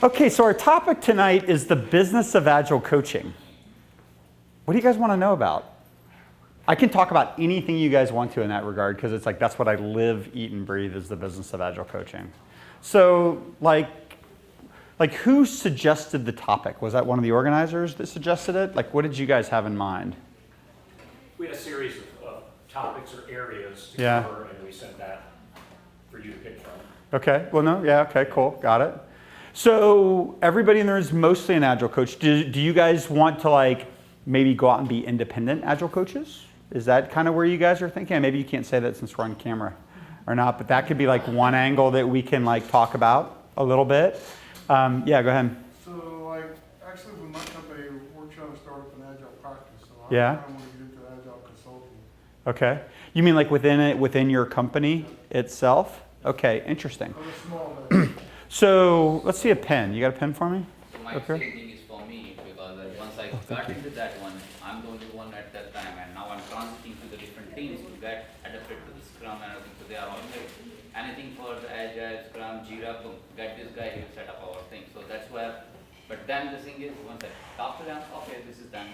Okay, so our topic tonight is the business of Agile coaching. What do you guys want to know about? I can talk about anything you guys want to in that regard because it's like that's what I live, eat, and breathe is the business of Agile coaching. So like who suggested the topic? Was that one of the organizers that suggested it? Like what did you guys have in mind? We had a series of topics or areas to cover, and we sent that for you to pick from. Okay, well no, yeah, okay, cool, got it. So everybody in there is mostly an Agile coach. Do you guys want to like maybe go out and be independent Agile coaches? Is that kind of where you guys are thinking? Maybe you can't say that since we're on camera or not, but that could be like one angle that we can like talk about a little bit. Yeah, go ahead. So like actually with my company, we're trying to start up an Agile practice. So I Yeah. kind of want to get into Agile consulting. Okay. You mean like within your company itself? Okay, interesting. On a small level. So let's see a pen. You got a pen for me? So my Okay. same thing is for me because once I got into that one, I'm the only one at that time, and now I'm transiting to the different teams to get adapted to the Scrum and everything. So they are all like anything for the Agile, Scrum, Jira, boom, get this guy, he'll set up our thing. So that's where, but then the thing is, once I talk to them, okay, this is done.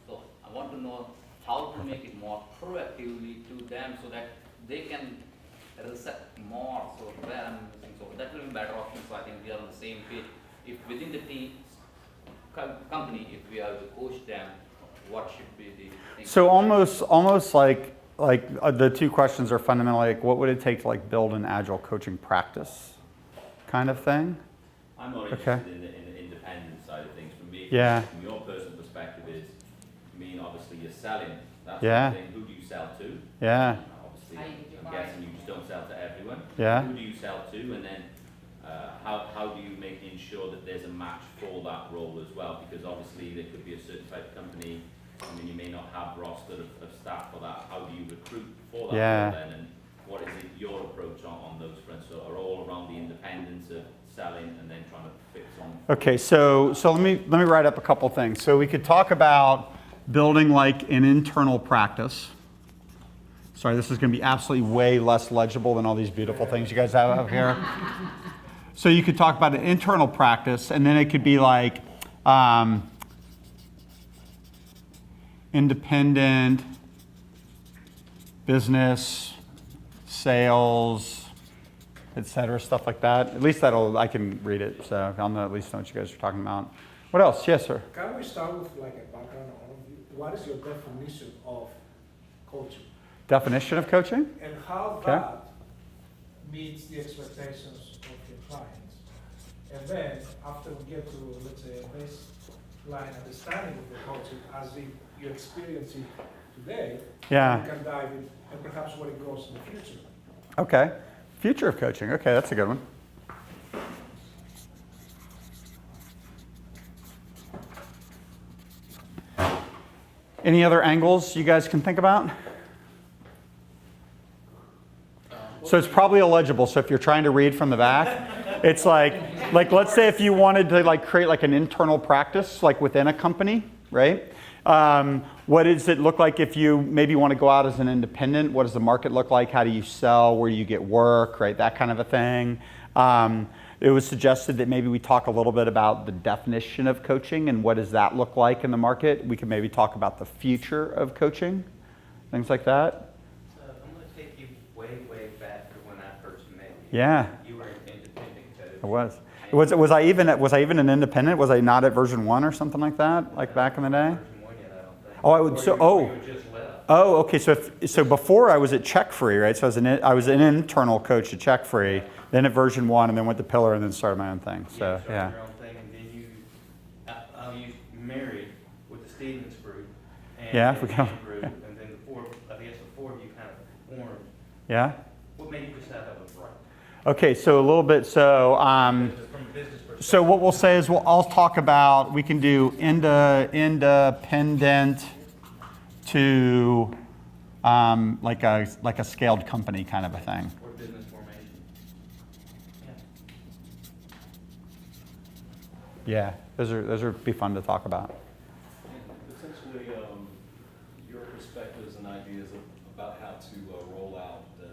So I want to know how to make it more proactively to them so that they can reset more. So where I'm missing, so that will be better option. So I think we are on the same page. If within the team, company, if we have to coach them, what should be the thing? So almost like the two questions are fundamentally like what would it take to like build an Agile coaching practice kind of thing? I'm more Okay. interested in the independent side of things. From me, Yeah. from your personal perspective is, I mean, obviously you're selling. That's Yeah. one thing. Who do you sell to? Yeah, Obviously, I'm guessing you just don't sell to everyone. Yeah. Who do you sell to? And then how do you make ensure that there's a match for that role as well? Because obviously there could be a certain type of company, I mean, you may not have roster of staff for that. How do you recruit for that Yeah. role then? And what is it, your approach on those fronts? So are all around the independence of selling and then trying to fix on? Okay, so let me write up a couple things. So we could talk about building like an internal practice. Sorry, this is going to be absolutely way less legible than all these beautiful things you guys have up here. So you could talk about an internal practice, and then it could be like independent business, sales, etc., stuff like that. At least I can read it, so I'll know, at least know what you guys are talking about. What else? Yes, sir. Can we start with like a background overview? What is your definition of coaching? Definition of coaching? And how Okay. that meets the expectations of your clients? And then, after we get to, let's say, a baseline understanding of the coaching as you experience it today, Yeah. we can dive in and perhaps where it goes in the future. Okay. Future of coaching. Okay, that's a good one. Any other angles you guys can think about? So it's probably illegible. So if you're trying to read from the back, it's like let's say if you wanted to like create like an internal practice like within a company, right? What does it look like if you maybe want to go out as an independent? What does the market look like? How do you sell? Where do you get work? Right, that kind of a thing. It was suggested that maybe we talk a little bit about the definition of coaching and what does that look like in the market. We could maybe talk about the future of coaching, things like that. I'm going to take you way back to when I first met you. Yeah, You were an independent coach. I was. Was I even an independent? Was I not at version 1 or something like that, like back in the day? Version 1 yet, I don't think. Oh, I would. Or So, you- oh. You just left. Oh, okay. So before I was at CheckFree, right? So I was an internal coach at CheckFree, then at version 1, and then went to Pillar, and then started my own thing. So You started yeah. your own thing, and then you married with the Stevens group. And Yeah, and we the go- Ian group, and then the four, I guess the four of you kind of formed. Yeah. What made you decide that was right? Okay. So a little bit. So From a business perspective. so what we'll say is I'll talk about we can do independent to like a scaled company kind of a thing. Or business formation. Yeah. Yeah. Those are be fun to talk about. Essentially, your perspectives and ideas about how to roll out, a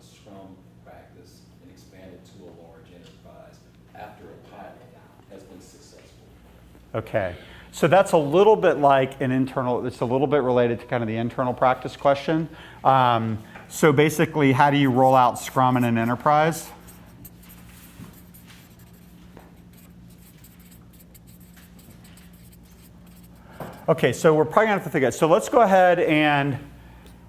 Scrum practice and expand it to a large enterprise after a pilot has been successful? Okay, so that's a little bit like an internal, it's a little bit related to kind of the internal practice question. So basically, how do you roll out Scrum in an enterprise? Okay, so we're probably gonna have to figure it. So let's go ahead and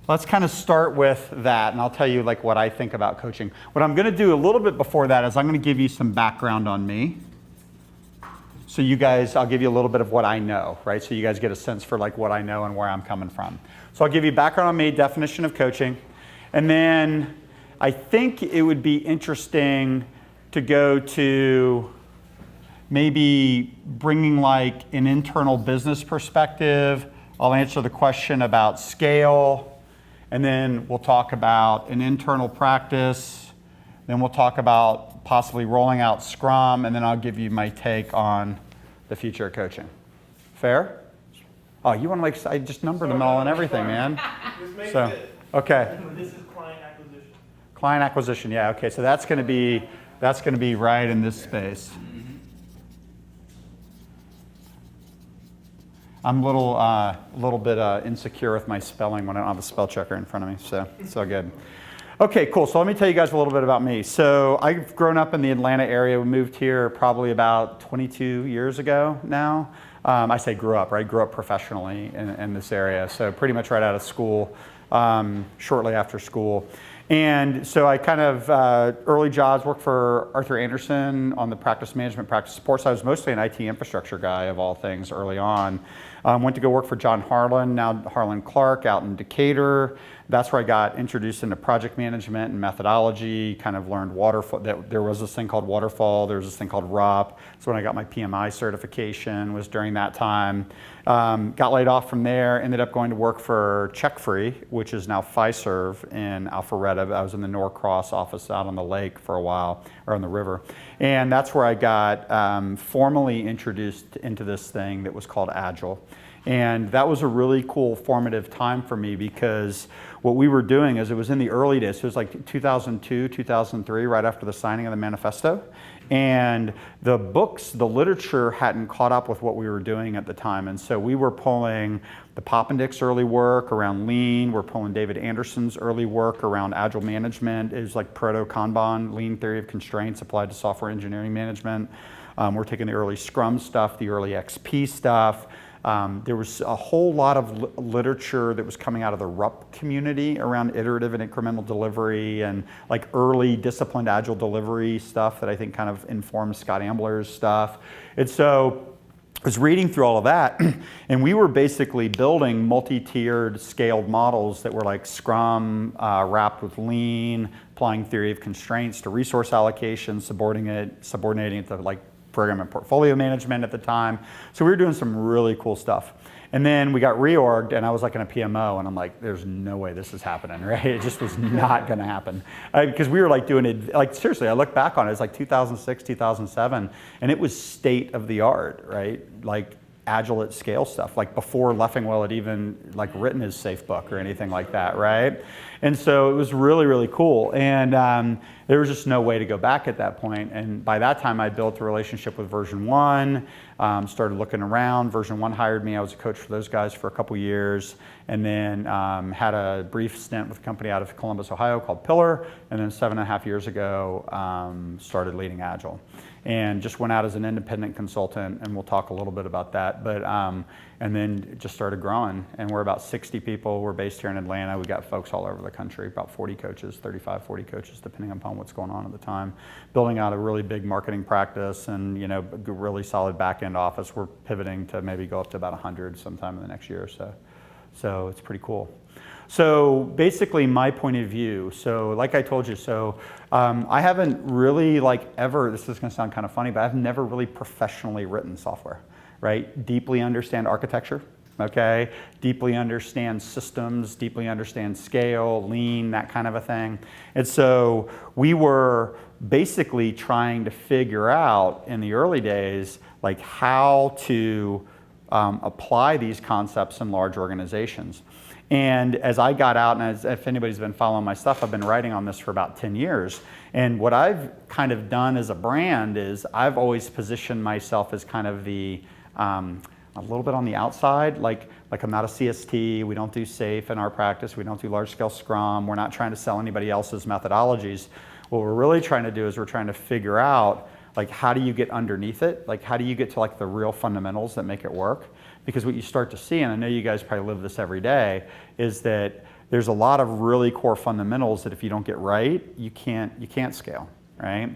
let's kind of start with that, and I'll tell you like what I think about coaching. What I'm gonna do a little bit before that is I'm gonna give you some background on me. So you guys, I'll give you a little bit of what I know, right? So you guys get a sense for like what I know and where I'm coming from. So I'll give you background on me, definition of coaching, and then I think it would be interesting to go to maybe bringing like an internal business perspective. I'll answer the question about scale, and then we'll talk about an internal practice. Then we'll talk about possibly rolling out Scrum, and then I'll give you my take on the future of coaching. Fair? Oh, you want to like, I just numbered them all and everything, man. So, okay. This is client acquisition. Client acquisition, yeah, okay, so that's gonna be right in this space. I'm a little bit insecure with my spelling when I don't have a spell checker in front of me, so it's all good. Okay, cool, so let me tell you guys a little bit about me. So I've grown up in the Atlanta area. We moved here probably about 22 years ago now. I say grew up, right? Grew up professionally in this area, so pretty much right out of school, shortly after school. And so I kind of, early jobs, worked for Arthur Anderson on the practice management, practice support side. I was mostly an IT infrastructure guy of all things early on. Went to go work for John Harlan, now Harlan Clark, out in Decatur. That's where I got introduced into project management and methodology, kind of learned waterfall, that there was this thing called waterfall, there was this thing called ROP. So when I got my PMI certification was during that time. Got laid off from there, ended up going to work for CheckFree, which is now Fiserv in Alpharetta. I was in the Norcross office out on the lake for a while, or on the river. And that's where I got formally introduced into this thing that was called Agile. And that was a really cool formative time for me because what we were doing is, it was in the early days, so it was like 2002, 2003, right after the signing of the manifesto. And the books, the literature hadn't caught up with what we were doing at the time. And so we were pulling the Poppendick's early work around Lean. We're pulling David Anderson's early work around Agile management. It was like proto-Kanban, Lean theory of constraints applied to software engineering management. We're taking the early Scrum stuff, the early XP stuff. There was a whole lot of literature that was coming out of the RUP community around iterative and incremental delivery and like early disciplined agile delivery stuff that I think kind of informed Scott Ambler's stuff. And so I was reading through all of that, and we were basically building multi-tiered scaled models that were like Scrum wrapped with Lean, applying theory of constraints to resource allocation, subordinating it to like program and portfolio management at the time. So we were doing some really cool stuff. And then we got reorged, and I was like in a PMO, and I'm like, there's no way this is happening, right? It just was not gonna happen. Because we were like doing it, like seriously, I look back on it, it's like 2006, 2007, and it was state of the art, right? Like Agile at scale stuff, like before Leffingwell had even like written his safe book or anything like that, right? And so it was really, really cool. And there was just no way to go back at that point. And by that time, I built a relationship with version 1, started looking around. Version 1 hired me. I was a coach for those guys for a couple years, and then had a brief stint with a company out of Columbus, Ohio called Pillar, and then 7.5 years ago, started leading Agile. And just went out as an independent consultant, and we'll talk a little bit about that. But and then just started growing, and we're about 60 people. We're based here in Atlanta. We got folks all over the country, about 40 coaches, 35, 40 coaches, depending upon what's going on at the time. Building out a really big marketing practice, and a really solid back-end office. We're pivoting to maybe go up to about 100 sometime in the next year or so. So it's pretty cool. So basically my point of view, so like I told you, so I haven't really ever, this is gonna sound kind of funny, but I've never really professionally written software, right? Deeply understand architecture, okay? Deeply understand systems, deeply understand scale, lean, that kind of a thing. And so we were basically trying to figure out in the early days, how to apply these concepts in large organizations. And as I got out, and as if anybody's been following my stuff, I've been writing on this for about 10 years. And what I've kind of done as a brand is I've always positioned myself as kind of the, a little bit on the outside, like I'm not a CST, we don't do SAFe in our practice, we don't do large scale Scrum, we're not trying to sell anybody else's methodologies. What we're really trying to do is we're trying to figure out, like, how do you get underneath it? Like, how do you get to like the real fundamentals that make it work? Because what you start to see, and I know you guys probably live this every day, is that there's a lot of really core fundamentals that if you don't get right, you can't scale, right?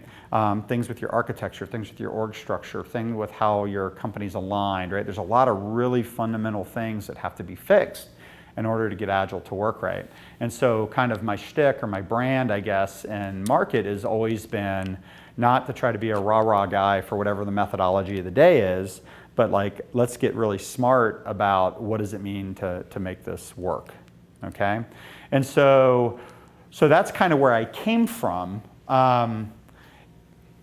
Things with your architecture, things with your org structure, things with how your company's aligned, right? There's a lot of really fundamental things that have to be fixed in order to get Agile to work right. And so kind of my shtick or my brand, I guess, and market has always been not to try to be a rah-rah guy for whatever the methodology of the day is, but like, let's get really smart about what does it mean to make this work, okay? And so that's kind of where I came from.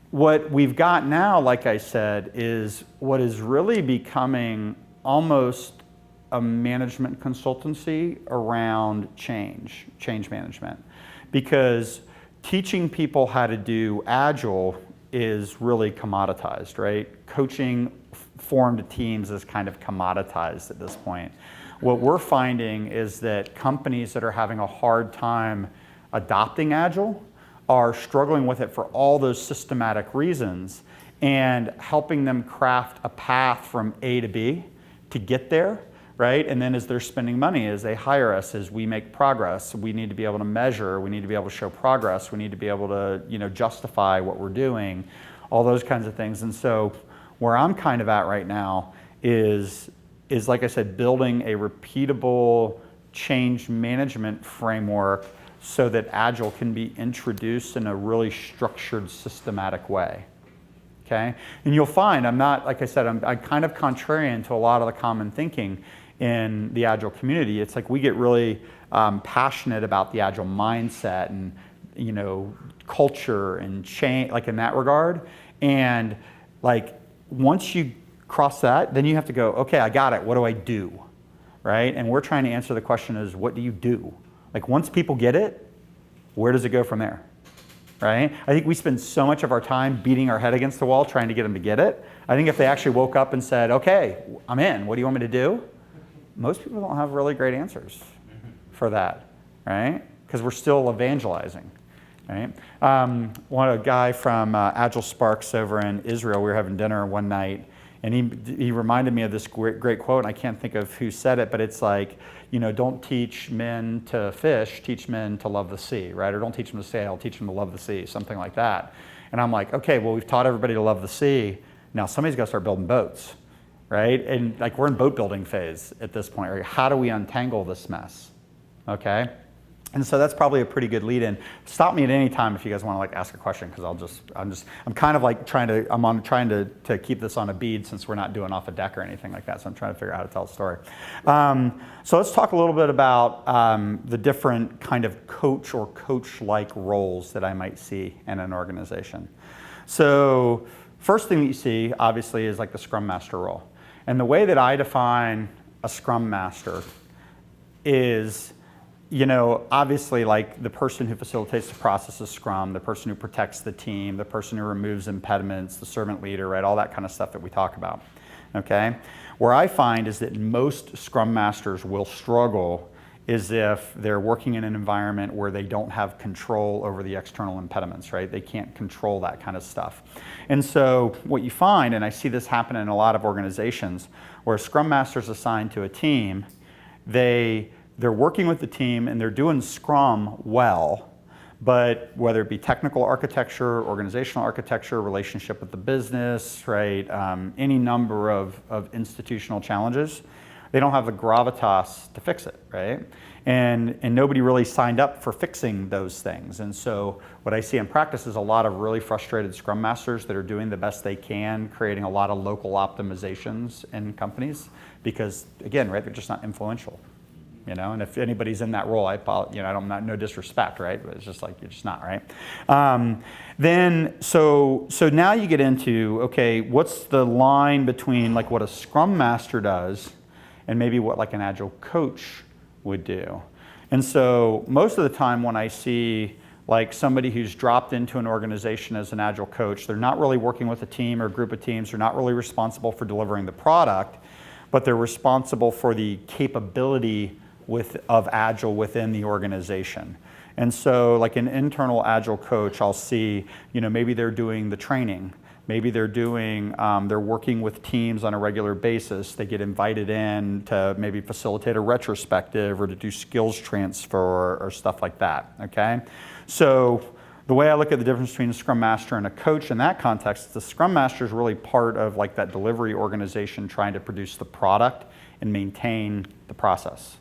What we've got now, like I said, is what is really becoming almost a management consultancy around change management. Because teaching people how to do Agile is really commoditized, right? Coaching formed teams is kind of commoditized at this point. What we're finding is that companies that are having a hard time adopting Agile are struggling with it for all those systematic reasons, and helping them craft a path from A to B to get there, right? And then as they're spending money, as they hire us, as we make progress, we need to be able to measure, we need to be able to show progress, we need to be able to, you know, justify what we're doing, all those kinds of things. And so where I'm kind of at right now is like I said, building a repeatable change management framework so that Agile can be introduced in a really structured, systematic way, okay? And you'll find, I'm not, like I said, I'm kind of contrarian to a lot of the common thinking in the Agile community. It's like we get really passionate about the Agile mindset and, you know, culture and change, like in that regard. And like, once you cross that, then you have to go, okay, I got it, what do I do, right? And we're trying to answer the question is, what do you do? Like, once people get it, where does it go from there, right? I think we spend so much of our time beating our head against the wall trying to get them to get it. I think if they actually woke up and said, okay, I'm in, what do you want me to do? Most people don't have really great answers for that, right? Because we're still evangelizing, right? A guy from Agile Sparks over in Israel, we were having dinner one night, and he reminded me of this great quote, and I can't think of who said it, but it's like, you know, don't teach men to fish, teach men to love the sea, right? Or don't teach them to sail, teach them to love the sea, something like that. And I'm like, okay, well, we've taught everybody to love the sea. Now somebody's got to start building boats, right? And like, we're in boat building phase at this point. Right? How do we untangle this mess, okay? And so that's probably a pretty good lead in. Stop me at any time if you guys want to like ask a question, because I'm kind of like trying to keep this on a bead since we're not doing off a deck or anything like that. So I'm trying to figure out how to tell a story. So let's talk a little bit about the different kind of coach or coach-like roles that I might see in an organization. So first thing that you see obviously is like the Scrum Master role. And the way that I define a Scrum Master is, you know, obviously like the person who facilitates the process of Scrum, the person who protects the team, the person who removes impediments, the servant leader, right? All that kind of stuff that we talk about, okay? Where I find is that most Scrum Masters will struggle is if they're working in an environment where they don't have control over the external impediments, right? They can't control that kind of stuff. And so what you find, and I see this happen in a lot of organizations, where a Scrum Master is assigned to a team, they're working with the team and they're doing Scrum well, but whether it be technical architecture, organizational architecture, relationship with the business, right, any number of institutional challenges, they don't have the gravitas to fix it, right? And nobody really signed up for fixing those things. And so what I see in practice is a lot of really frustrated Scrum Masters that are doing the best they can, creating a lot of local optimizations in companies, because again, right, they're just not influential. You know, and if anybody's in that role, I don't, no disrespect, right? But it's just like, you're just not, right? So now you get into, okay, what's the line between like what a Scrum Master does and maybe what like an Agile coach would do. And so most of the time when I see like somebody who's dropped into an organization as an Agile coach, they're not really working with a team or a group of teams, they're not really responsible for delivering the product, but they're responsible for the capability of Agile within the organization. And so like an internal Agile coach, I'll see, maybe they're doing the training. Maybe they're working with teams on a regular basis. They get invited in to maybe facilitate a retrospective or to do skills transfer or stuff like that, okay? So the way I look at the difference between a Scrum Master and a coach in that context, the Scrum Master is really part of like that delivery organization trying to produce the product and maintain the process.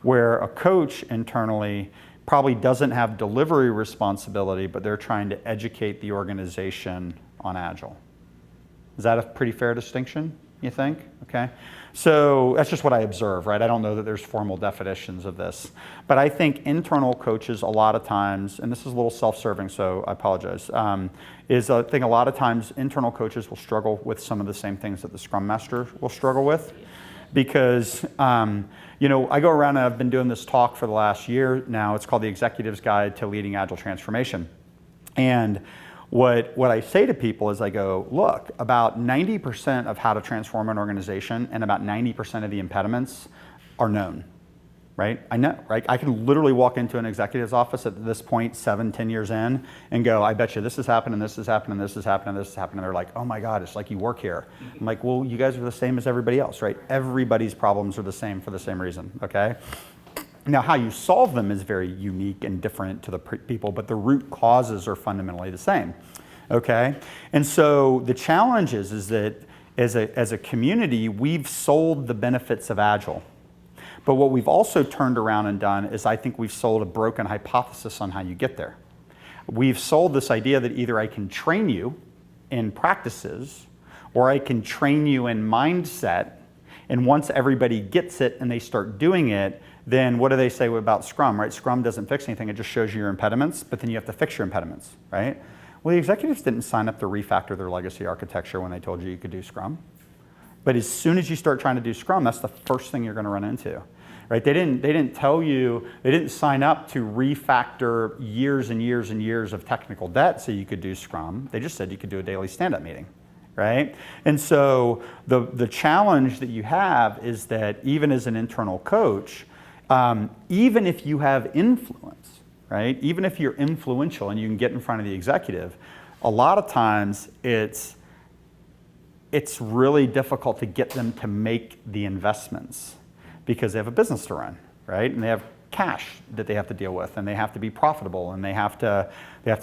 Where a coach internally probably doesn't have delivery responsibility, but they're trying to educate the organization on Agile. Is that a pretty fair distinction, you think? Okay. So that's just what I observe, right? I don't know that there's formal definitions of this. But I think internal coaches a lot of times, and this is a little self-serving, so I apologize, is I think a lot of times internal coaches will struggle with some of the same things that the Scrum Master will struggle with. Because, I go around and I've been doing this talk for the last year now. It's called The Executive's Guide to Leading Agile Transformation. And what I say to people is I go, look, about 90% of how to transform an organization and about 90% of the impediments are known, right? I know, right? I can literally walk into an executive's office at this point, 7-10 years in, and go, I bet you this has happened and this has happened and this has happened and this has happened. And they're like, oh my God, it's like you work here. I'm like, well, you guys are the same as everybody else, right? Everybody's problems are the same for the same reason, okay? Now, how you solve them is very unique and different to the people, but the root causes are fundamentally the same, okay? And so the challenge is that as a community, we've sold the benefits of Agile. But what we've also turned around and done is I think we've sold a broken hypothesis on how you get there. We've sold this idea that either I can train you in practices or I can train you in mindset, and once everybody gets it and they start doing it, then what do they say about Scrum, right? Scrum doesn't fix anything, it just shows you your impediments, but then you have to fix your impediments, right? Well, the executives didn't sign up to refactor their legacy architecture when they told you could do Scrum. But as soon as you start trying to do Scrum, that's the first thing you're going to run into, right? They didn't tell you, they didn't sign up to refactor years and years and years of technical debt so you could do Scrum. They just said you could do a daily stand-up meeting, right? And so the challenge that you have is that even as an internal coach, even if you have influence, right? Even if you're influential and you can get in front of the executive, a lot of times it's really difficult to get them to make the investments because they have a business to run, right? And they have cash that they have to deal with, and they have to be profitable, and they have to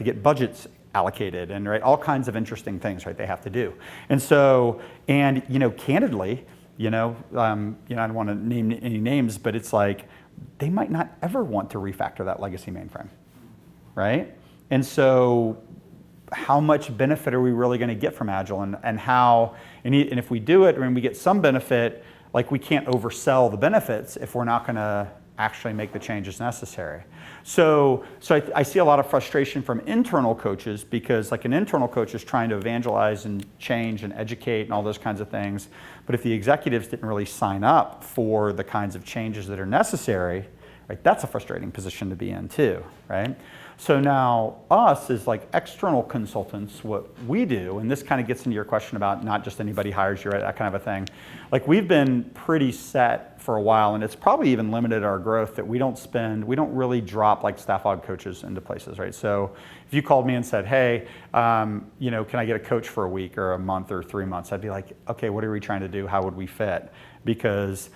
get budgets allocated, and right, all kinds of interesting things, right? They have to do, and so, and candidly, I don't want to name any names, but it's like they might not ever want to refactor that legacy mainframe, right? And so how much benefit are we really going to get from Agile, and if we do it and we get some benefit, like we can't oversell the benefits if we're not going to actually make the changes necessary. So I see a lot of frustration from internal coaches because like an internal coach is trying to evangelize and change and educate and all those kinds of things. But if the executives didn't really sign up for the kinds of changes that are necessary, right, that's a frustrating position to be in too, right? So now us as like external consultants, what we do, and this kind of gets into your question about not just anybody hires you, right, that kind of a thing. Like we've been pretty set for a while, and it's probably even limited our growth that we don't really drop like staff aug coaches into places, right? So if you called me and said, hey, can I get a coach for a week or a month or 3 months? I'd be like, okay, what are we trying to do? How would we fit? Because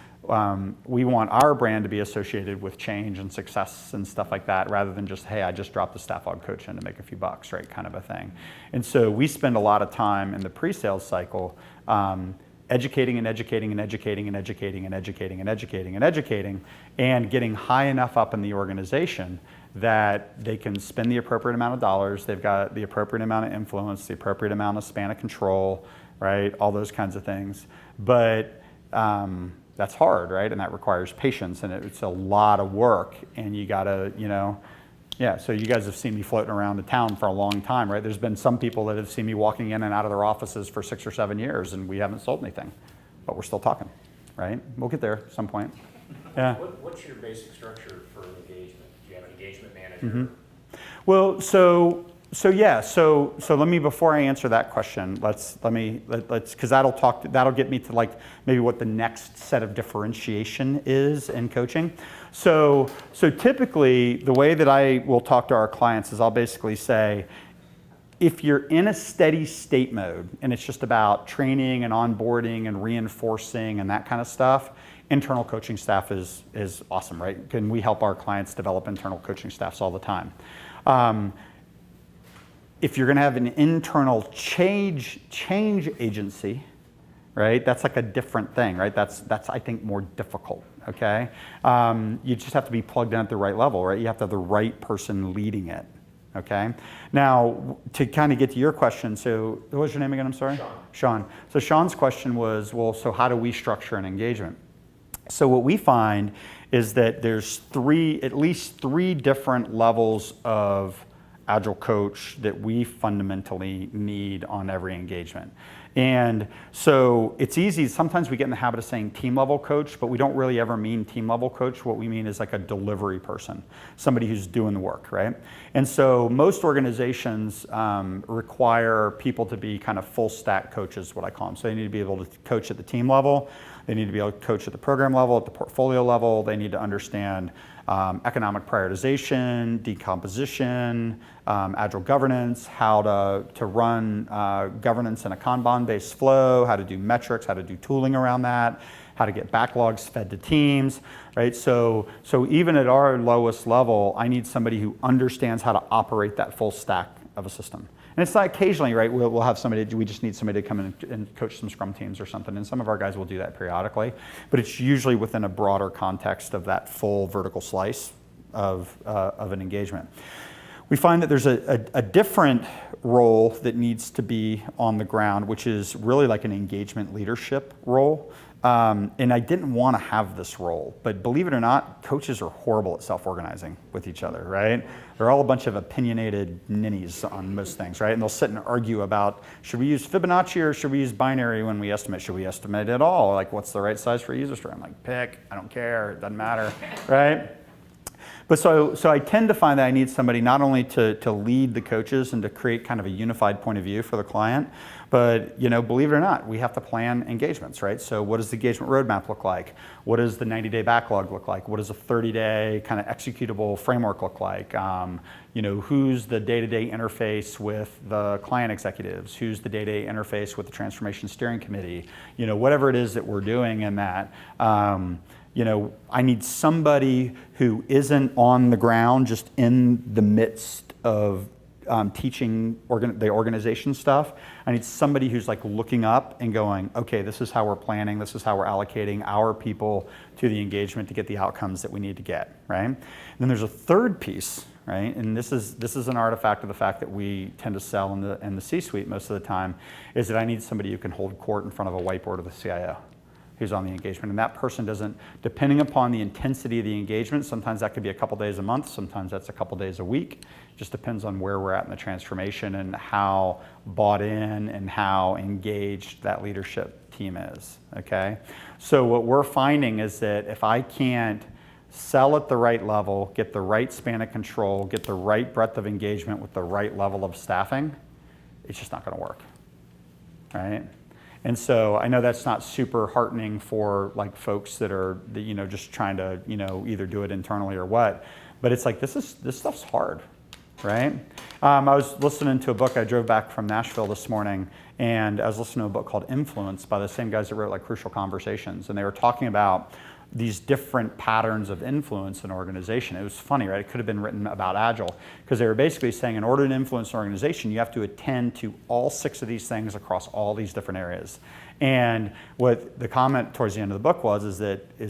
we want our brand to be associated with change and success and stuff like that, rather than just, hey, I just dropped the staff aug coach in to make a few bucks, right, kind of a thing. And so we spend a lot of time in the pre-sales cycle educating and educating and educating and educating and educating and educating and educating, and getting high enough up in the organization that they can spend the appropriate amount of dollars, they've got the appropriate amount of influence, the appropriate amount of span of control, right, all those kinds of things. But that's hard, right? And that requires patience, and it's a lot of work, and you gotta, so you guys have seen me floating around the town for a long time, right? There's been some people that have seen me walking in and out of their offices for 6 or 7 years, and we haven't sold anything, but we're still talking, right? We'll get there at some point. Yeah. What's your basic structure for engagement? Do you have an engagement manager? Mhm. Well, so let me, before I answer that question, let's because that'll get me to like maybe what the next set of differentiation is in coaching. So typically the way that I will talk to our clients is I'll basically say, if you're in a steady state mode and it's just about training and onboarding and reinforcing and that kind of stuff, internal coaching staff is awesome, right? And we help our clients develop internal coaching staffs all the time. If you're going to have an internal change agency, right? That's like a different thing, right? That's I think more difficult. Okay, you just have to be plugged in at the right level, right? You have to have the right person leading it. Okay. Now, to kind of get to your question, so what was your name again? I'm sorry. Sean. So Sean's question was, well, so how do we structure an engagement? So what we find is that there's at least three different levels of Agile coach that we fundamentally need on every engagement. And so it's easy, sometimes we get in the habit of saying team level coach, but we don't really ever mean team level coach. What we mean is like a delivery person, somebody who's doing the work, right? And so most organizations require people to be kind of full stack coaches, what I call them. So they need to be able to coach at the team level, they need to be able to coach at the program level, at the portfolio level, they need to understand economic prioritization, decomposition, agile governance, how to run governance in a Kanban-based flow, how to do metrics, how to do tooling around that, how to get backlogs fed to teams, right? So even at our lowest level, I need somebody who understands how to operate that full stack of a system. And it's not occasionally, right, we'll have somebody, we just need somebody to come in and coach some Scrum teams or something, and some of our guys will do that periodically, but it's usually within a broader context of that full vertical slice of an engagement. We find that there's a different role that needs to be on the ground, which is really like an engagement leadership role. And I didn't want to have this role, but believe it or not, coaches are horrible at self-organizing with each other, right? They're all a bunch of opinionated ninnies on most things, right? And they'll sit and argue about, should we use Fibonacci or should we use binary when we estimate? Should we estimate at all? Like, what's the right size for a user story? I'm like, pick, I don't care, it doesn't matter, right? But so I tend to find that I need somebody not only to lead the coaches and to create kind of a unified point of view for the client, but believe it or not, we have to plan engagements, right? So what does the engagement roadmap look like? What does the 90-day backlog look like? What does a 30-day kind of executable framework look like? Who's the day-to-day interface with the client executives? Who's the day-to-day interface with the transformation steering committee? Whatever it is that we're doing in that. I need somebody who isn't on the ground, just in the midst of teaching the organization stuff. I need somebody who's like looking up and going, okay, this is how we're planning, this is how we're allocating our people to the engagement to get the outcomes that we need to get, right? And then there's a third piece, right? And this is an artifact of the fact that we tend to sell in the C-suite most of the time, is that I need somebody who can hold court in front of a whiteboard of the CIO. Who's on the engagement, and that person doesn't, depending upon the intensity of the engagement, sometimes that could be a couple days a month, sometimes that's a couple days a week, just depends on where we're at in the transformation and how bought in and how engaged that leadership team is, okay? So what we're finding is that if I can't sell at the right level, get the right span of control, get the right breadth of engagement with the right level of staffing, it's just not gonna work, right? And so I know that's not super heartening for like folks that are just trying to either do it internally or what, but it's like this stuff's hard, right? I was listening to a book. I drove back from Nashville this morning, and I was listening to a book called Influence by the same guys that wrote like Crucial Conversations, and they were talking about these different patterns of influence in an organization. It was funny, right? It could have been written about Agile, because they were basically saying in order to influence an organization, you have to attend to all 6 of these things across all these different areas. And what the comment towards the end of the book was is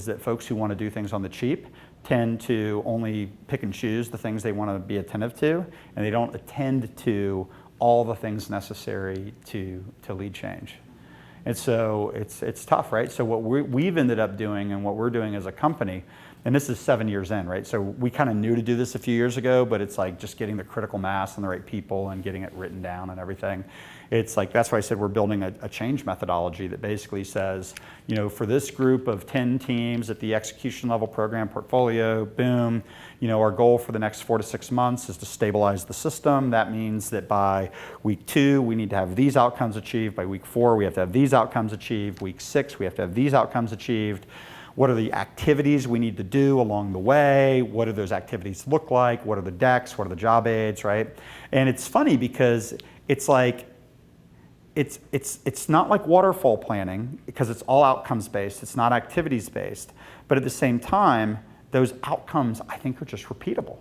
that folks who want to do things on the cheap tend to only pick and choose the things they want to be attentive to, and they don't attend to all the things necessary to lead change. And so it's tough, right? So what we've ended up doing and what we're doing as a company and this is 7 years in, right? So we kind of knew to do this a few years ago, but it's like just getting the critical mass and the right people and getting it written down and everything. It's like, that's why I said we're building a change methodology that basically says, you know, for this group of 10 teams at the execution level program portfolio, boom, you know, our goal for the next 4 to 6 months is to stabilize the system. That means that by week 2, we need to have these outcomes achieved. By week 4, we have to have these outcomes achieved. Week 6, we have to have these outcomes achieved. What are the activities we need to do along the way? What do those activities look like? What are the decks? What are the job aids, right? And it's funny because it's like, it's not like waterfall planning because it's all outcomes based. It's not activities based. But at the same time, those outcomes I think are just repeatable.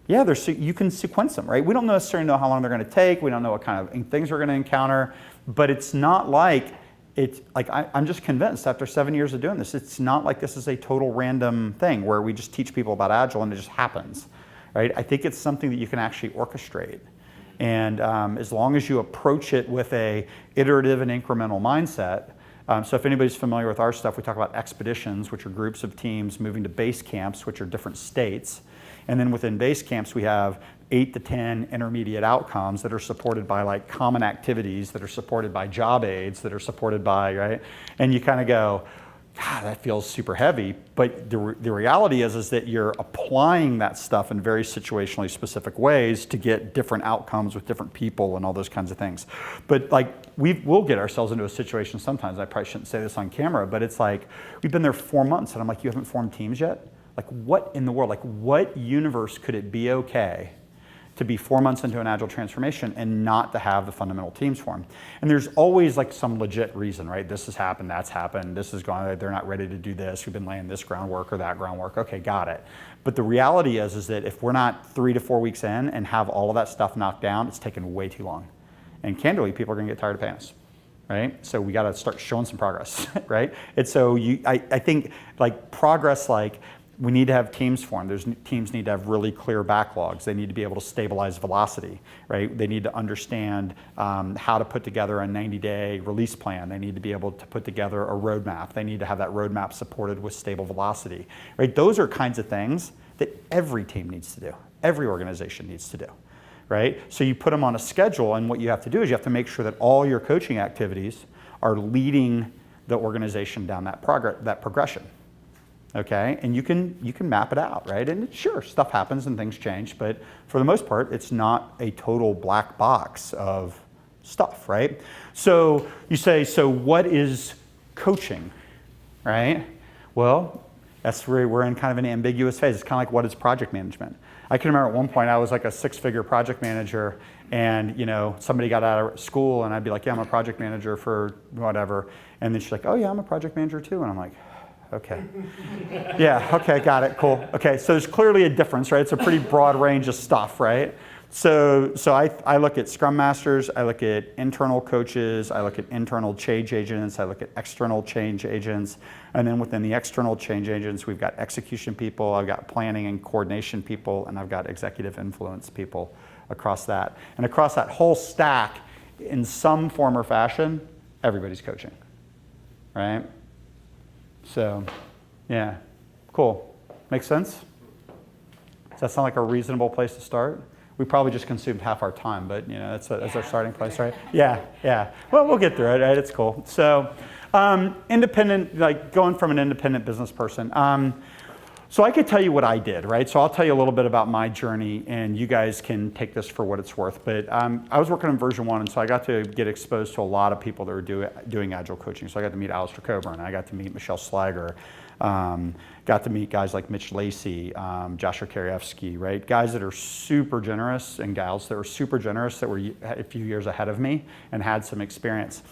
Yeah, you can sequence them, right? We don't necessarily know how long they're going to take. We don't know what kind of things we're going to encounter. But it's not like, I'm just convinced after 7 years of doing this, it's not like this is a total random thing where we just teach people about Agile and it just happens, right? I think it's something that you can actually orchestrate. And as long as you approach it with a iterative and incremental mindset, so if anybody's familiar with our stuff, we talk about expeditions, which are groups of teams moving to base camps, which are different states. And then within base camps, we have 8 to 10 intermediate outcomes that are supported by like common activities, that are supported by job aids, that are supported by, right? And you kind of go, God, that feels super heavy. But the reality is that you're applying that stuff in very situationally specific ways to get different outcomes with different people and all those kinds of things. But like we'll get ourselves into a situation sometimes, I probably shouldn't say this on camera, but it's like we've been there 4 months and I'm like, you haven't formed teams yet? Like what in the world, like what universe could it be okay to be 4 months into an Agile transformation and not to have the fundamental teams formed? And there's always like some legit reason, right? This has happened, that's happened, this is going, they're not ready to do this, we've been laying this groundwork or that groundwork, okay, got it. But the reality is that if we're not 3 to 4 weeks in and have all of that stuff knocked down, it's taken way too long. And candidly, people are gonna get tired of paying us, right? So we gotta start showing some progress, right? And so I think like progress, like, we need to have teams formed. Teams need to have really clear backlogs. They need to be able to stabilize velocity, right? They need to understand how to put together a 90-day release plan. They need to be able to put together a roadmap. They need to have that roadmap supported with stable velocity, right? Those are kinds of things that every team needs to do. Every organization needs to do, right? So you put them on a schedule, and what you have to do is you have to make sure that all your coaching activities are leading the organization down that progression. Okay, and you can map it out, right? And sure, stuff happens and things change, but for the most part, it's not a total black box of stuff, right? So you say, so what is coaching, right? Well, that's where we're in kind of an ambiguous phase. It's kind of like, what is project management? I can remember at one point I was like a 6-figure project manager, and you know, somebody got out of school, and I'd be like, yeah, I'm a project manager for whatever, and then she's like, oh yeah, I'm a project manager too, and I'm like, okay. Yeah, okay, got it, cool. Okay, so there's clearly a difference, right? It's a pretty broad range of stuff, right? So I look at Scrum Masters, I look at internal coaches, I look at internal change agents, I look at external change agents, and then within the external change agents, we've got execution people, I've got planning and coordination people, and I've got executive influence people across that. And across that whole stack, in some form or fashion, everybody's coaching, right? So, yeah, cool. Makes sense? Does that sound like a reasonable place to start? We probably just consumed half our time, but you know, that's our starting place, right? Yeah. Well, we'll get through it, right? It's cool. So, independent, like going from an independent business person. So I could tell you what I did, right? So I'll tell you a little bit about my journey, and you guys can take this for what it's worth. But I was working on version 1, and so I got to get exposed to a lot of people that were doing Agile coaching. So I got to meet Alistair Coburn, I got to meet Michelle Slager, got to meet guys like Mitch Lacey, Joshua Karyevsky, right? Guys that are super generous, and gals that were super generous that were a few years ahead of me and had some experience.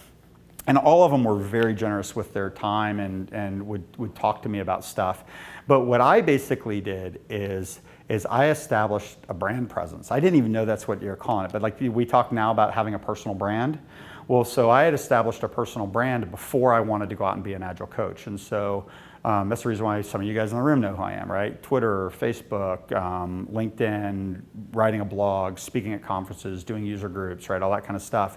And all of them were very generous with their time and would talk to me about stuff. But what I basically did is I established a brand presence. I didn't even know that's what you're calling it, but like we talk now about having a personal brand. Well, so I had established a personal brand before I wanted to go out and be an Agile coach. And so that's the reason why some of you guys in the room know who I am, right? Twitter, Facebook, LinkedIn, writing a blog, speaking at conferences, doing user groups, right? All that kind of stuff.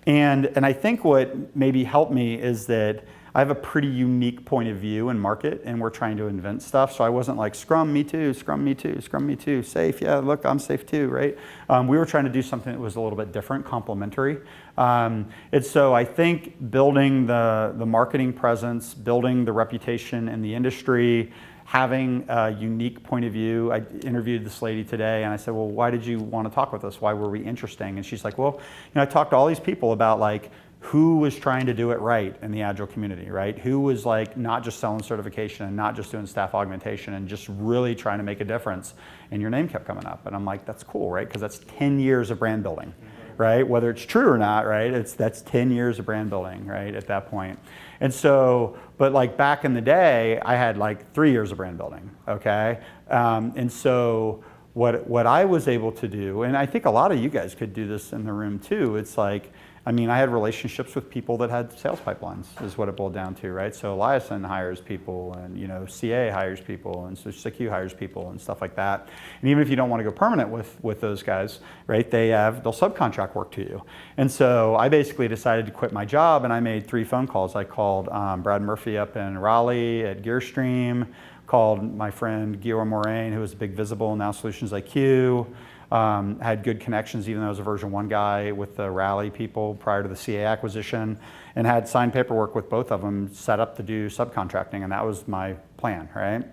And I think what maybe helped me is that I have a pretty unique point of view in market, and we're trying to invent stuff. So I wasn't like, Scrum, me too, Scrum, me too, Scrum, me too, safe, yeah, look, I'm safe too, right? We were trying to do something that was a little bit different, complementary. And so I think building the marketing presence, building the reputation in the industry, having a unique point of view. I interviewed this lady today and I said, well, why did you want to talk with us? Why were we interesting? And she's like, well, I talked to all these people about like who was trying to do it right in the Agile community, right? Who was like not just selling certification and not just doing staff augmentation and just really trying to make a difference. And your name kept coming up. And I'm like, that's cool, right? Because that's 10 years of brand building, right? Whether it's true or not, right? That's 10 years of brand building, right? At that point. And so, but like back in the day, I had like 3 years of brand building, okay? And so what I was able to do, and I think a lot of you guys could do this in the room too, it's like, I mean, I had relationships with people that had sales pipelines is what it boiled down to, right? So Eliason hires people and, CA hires people and so CQ hires people and stuff like that. And even if you don't want to go permanent with those guys, right, they'll subcontract work to you. And so I basically decided to quit my job and I made 3 phone calls. I called Brad Murphy up in Raleigh at Gearstream, called my friend Guillaume Moraine, who was a big Visible, now Solutions IQ. Had good connections, even though I was a version 1 guy with the Rally people prior to the CA acquisition, and had signed paperwork with both of them set up to do subcontracting, and that was my plan, right?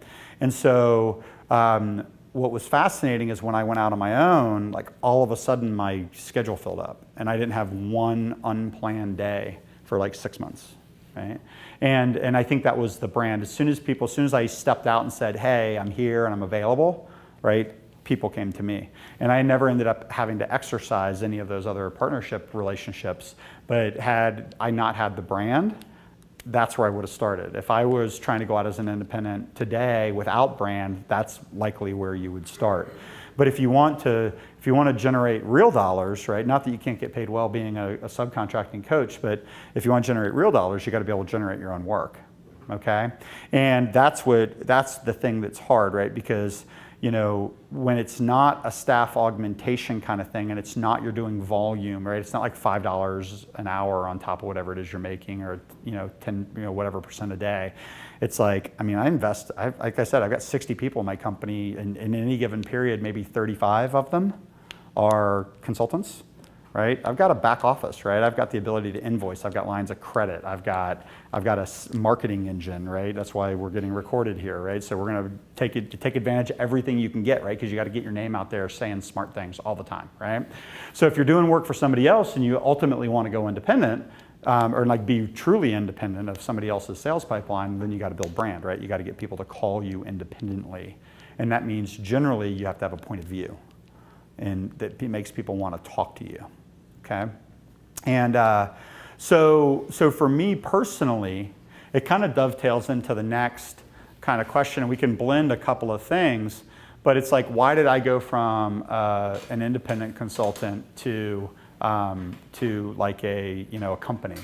And so what was fascinating is when I went out on my own, like all of a sudden my schedule filled up, and I didn't have one unplanned day for like 6 months, right? And I think that was the brand. As soon as I stepped out and said, hey, I'm here and I'm available, right? People came to me. And I never ended up having to exercise any of those other partnership relationships. But had I not had the brand, that's where I would have started. If I was trying to go out as an independent today without brand, that's likely where you would start. But if you want to generate real dollars, right? Not that you can't get paid well being a subcontracting coach, but if you want to generate real dollars, you got to be able to generate your own work. Okay? And that's the thing that's hard, right? Because when it's not a staff augmentation kind of thing and it's not you're doing volume, right? It's not like $5 an hour on top of whatever it is you're making or, 10, whatever percent a day. It's like, I mean, like I said, I've got 60 people in my company and in any given period, maybe 35 of them are consultants, right? I've got a back office, right? I've got the ability to invoice. I've got lines of credit. I've got a marketing engine, right? That's why we're getting recorded here, right? So we're going to take advantage of everything you can get, right? Because you got to get your name out there saying smart things all the time, right? So if you're doing work for somebody else and you ultimately want to go independent, or like be truly independent of somebody else's sales pipeline, then you got to build brand, right? You got to get people to call you independently. And that means generally you have to have a point of view and that makes people want to talk to you. Okay, and so for me personally, it kind of dovetails into the next kind of question, and we can blend a couple of things. But it's like, why did I go from an independent consultant to like a company?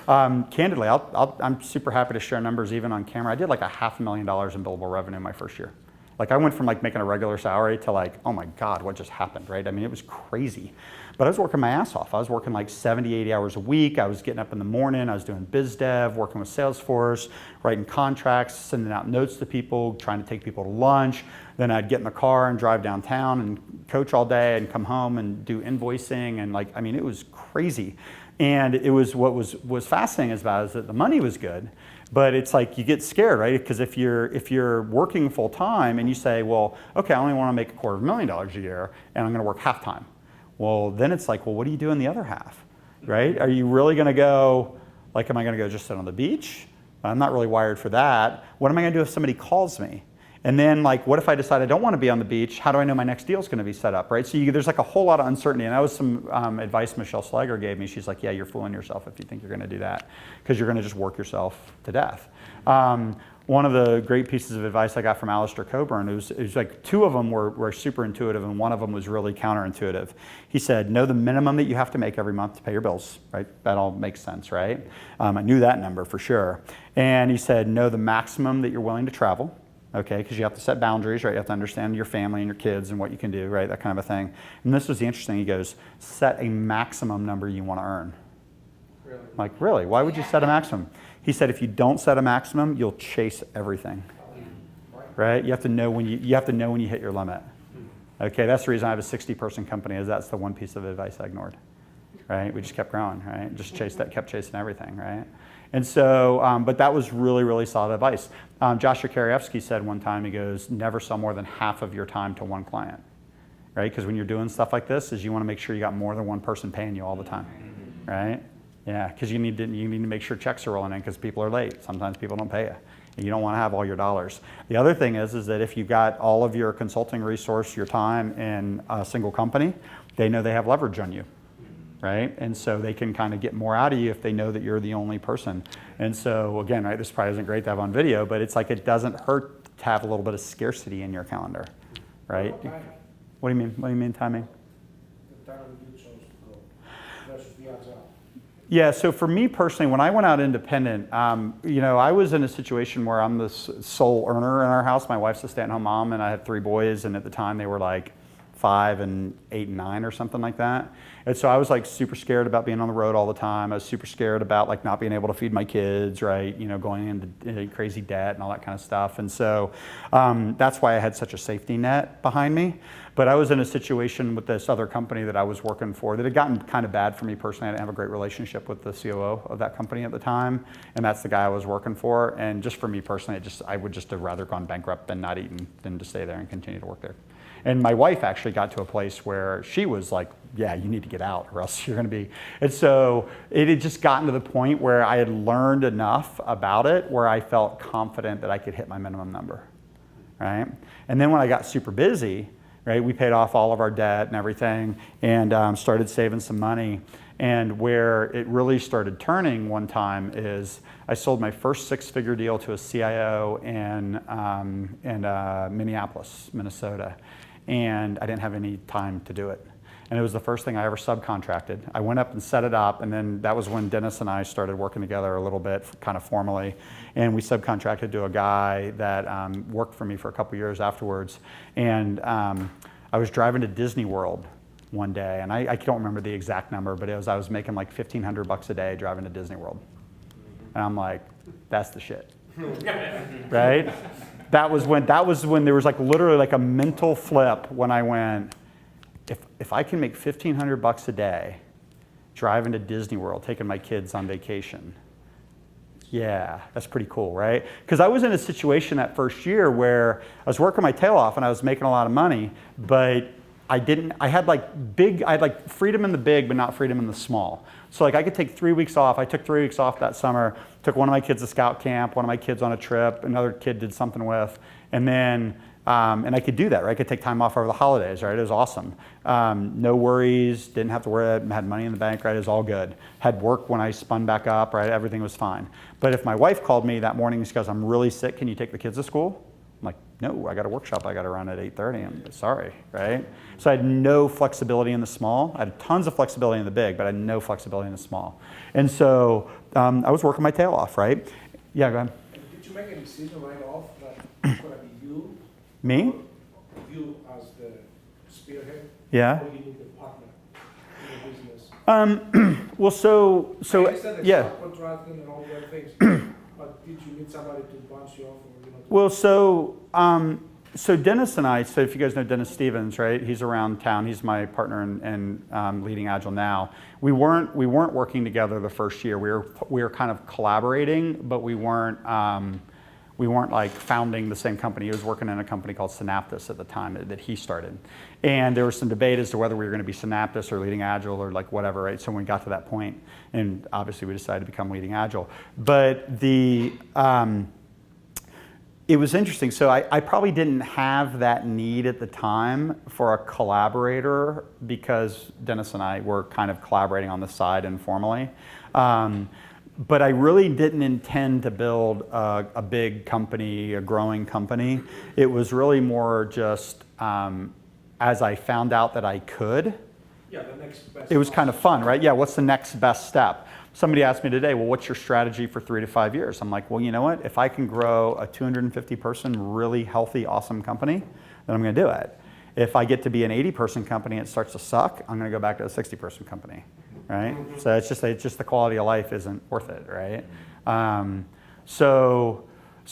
Candidly, I'm super happy to share numbers even on camera. I did like $500,000 in billable revenue my first year. Like I went from like making a regular salary to like, oh my God, what just happened, right? I mean, it was crazy. But I was working my ass off. I was working like 70, 80 hours a week. I was getting up in the morning. I was doing biz dev, working with Salesforce, writing contracts, sending out notes to people, trying to take people to lunch. Then I'd get in the car and drive downtown and coach all day and come home and do invoicing. And like, I mean, it was crazy. And it was what was fascinating about it is that the money was good. But it's like you get scared, right? Because if you're working full time and you say, well, okay, I only want to make $250,000 a year and I'm going to work half time. Well, then it's like, well, what do you do in the other half, right? Are you really going to go, like, am I going to go just sit on the beach? I'm not really wired for that. What am I going to do if somebody calls me? And then, like, what if I decide I don't want to be on the beach? How do I know my next deal is going to be set up, right? So there's like a whole lot of uncertainty. And that was some advice Michelle Slager gave me. She's like, yeah, you're fooling yourself if you think you're going to do that because you're going to just work yourself to death. One of the great pieces of advice I got from Alistair Coburn, it was like 2 of them were super intuitive and 1 of them was really counterintuitive. He said, know the minimum that you have to make every month to pay your bills, right? That all makes sense, right? I knew that number for sure. And he said, know the maximum that you're willing to travel, okay? Because you have to set boundaries, right? You have to understand your family and your kids and what you can do, right? That kind of a thing. And this was the interesting, he goes, set a maximum number you want to earn. Really? I'm like, really? Why would you set a maximum? He said, if you don't set a maximum, you'll chase everything. Right? You have to know when you hit your limit. Okay, that's the reason I have a 60-person company, is that's the one piece of advice I ignored. Right? We just kept growing, right? Just kept chasing everything, right? And so, but that was really, really solid advice. Josh Zakarievsky said one time, he goes, never sell more than half of your time to one client, right? Because when you're doing stuff like this, is you want to make sure you got more than one person paying you all the time, right? Yeah, because you need to make sure checks are rolling in because people are late. Sometimes people don't pay you. And you don't want to have all your dollars. The other thing is that if you've got all of your consulting resource, your time in a single company, they know they have leverage on you. Right? And so they can kind of get more out of you if they know that you're the only person. And so again, right, this probably isn't great to have on video, but it's like it doesn't hurt to have a little bit of scarcity in your calendar, right? What do you mean? What do you mean timing? The time you chose to go versus the Agile. Yeah, so for me personally, when I went out independent, I was in a situation where I'm the sole earner in our house. My wife's a stay-at-home mom, and I had 3 boys, and at the time they were like 5 and 8 and 9 or something like that. And so I was like super scared about being on the road all the time. I was super scared about like not being able to feed my kids, right? Going into crazy debt and all that kind of stuff. And so that's why I had such a safety net behind me. But I was in a situation with this other company that I was working for that had gotten kind of bad for me personally. I didn't have a great relationship with the COO of that company at the time. And that's the guy I was working for. And just for me personally, I would just have rather gone bankrupt than not eaten than to stay there and continue to work there. And my wife actually got to a place where she was like, yeah, you need to get out or else you're going to be. And so it had just gotten to the point where I had learned enough about it where I felt confident that I could hit my minimum number, right? And then when I got super busy, right, we paid off all of our debt and everything and started saving some money. And where it really started turning one time is I sold my first 6-figure deal to a CIO in Minneapolis, Minnesota. And I didn't have any time to do it. And it was the first thing I ever subcontracted. I went up and set it up, and then that was when Dennis and I started working together a little bit, kind of formally. And we subcontracted to a guy that worked for me for a couple years afterwards. And I was driving to Disney World one day, and I don't remember the exact number, but I was making like $1,500 a day driving to Disney World. And I'm like, that's the shit, right? That was when there was like literally like a mental flip when I went, if I can make $1,500 a day driving to Disney World, taking my kids on vacation, yeah, that's pretty cool, right? Because I was in a situation that first year where I was working my tail off and I was making a lot of money, but I had like freedom in the big, but not freedom in the small. So like I could take 3 weeks off. I took 3 weeks off that summer, took one of my kids to scout camp, one of my kids on a trip, another kid did something with, and then, and I could do that, right? I could take time off over the holidays, right? It was awesome. No worries, didn't have to worry, had money in the bank, right? It was all good. Had work when I spun back up, right? Everything was fine. But if my wife called me that morning and she goes, I'm really sick, can you take the kids to school? I'm like, no, I got a workshop I got to run at 8:30. I'm sorry, right? So I had no flexibility in the small. I had tons of flexibility in the big, but I had no flexibility in the small. And so I was working my tail off, right? Yeah, go ahead. Did you make a decision right off that it's going to be you? Me? You as the spearhead? Yeah. Or you need a partner in the business? Well, so I understand the yeah. subcontracting and all the other things, but did you need somebody to bounce you off? Well, so Dennis and I, so if you guys know Dennis Stevens, right? He's around town. He's my partner in leading Agile now. We weren't working together the first year. We were kind of collaborating, but we weren't like founding the same company. He was working in a company called Synaptis at the time that he started. And there was some debate as to whether we were going to be Synaptis or Leading Agile or like whatever, right? So when we got to that point, and obviously we decided to become Leading Agile. But it was interesting. So I probably didn't have that need at the time for a collaborator because Dennis and I were kind of collaborating on the side informally. But I really didn't intend to build a big company, a growing company. It was really more just as I found out that I could. Yeah, the next best. It was kind of fun, right? Yeah, what's the next best step? Somebody asked me today, well, what's your strategy for 3 to 5 years? I'm like, well, you know what? If I can grow a 250-person, really healthy, awesome company, then I'm going to do it. If I get to be an 80-person company and it starts to suck, I'm going to go back to a 60-person company, right? So it's just the quality of life isn't worth it, right? So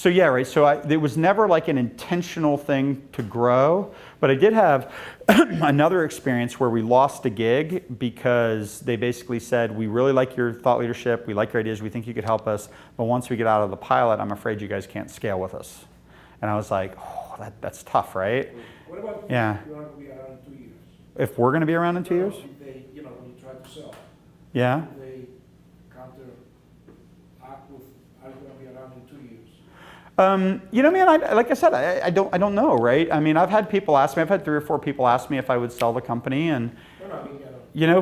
yeah, right. So it was never like an intentional thing to grow, but I did have another experience where we lost a gig because they basically said, we really like your thought leadership, we like your ideas, we think you could help us, but once we get out of the pilot, I'm afraid you guys can't scale with us. And I was like, oh, that's tough, right? What about Yeah. if you want to be around in 2 years? If we're going to be around in 2 years? If they, when you try to sell, Yeah. if they counteract with, are you going to be around in 2 years? Man, like I said, I don't know, right? I mean, I've had people ask me, I've had 3 or 4 people ask me if I would sell the company, and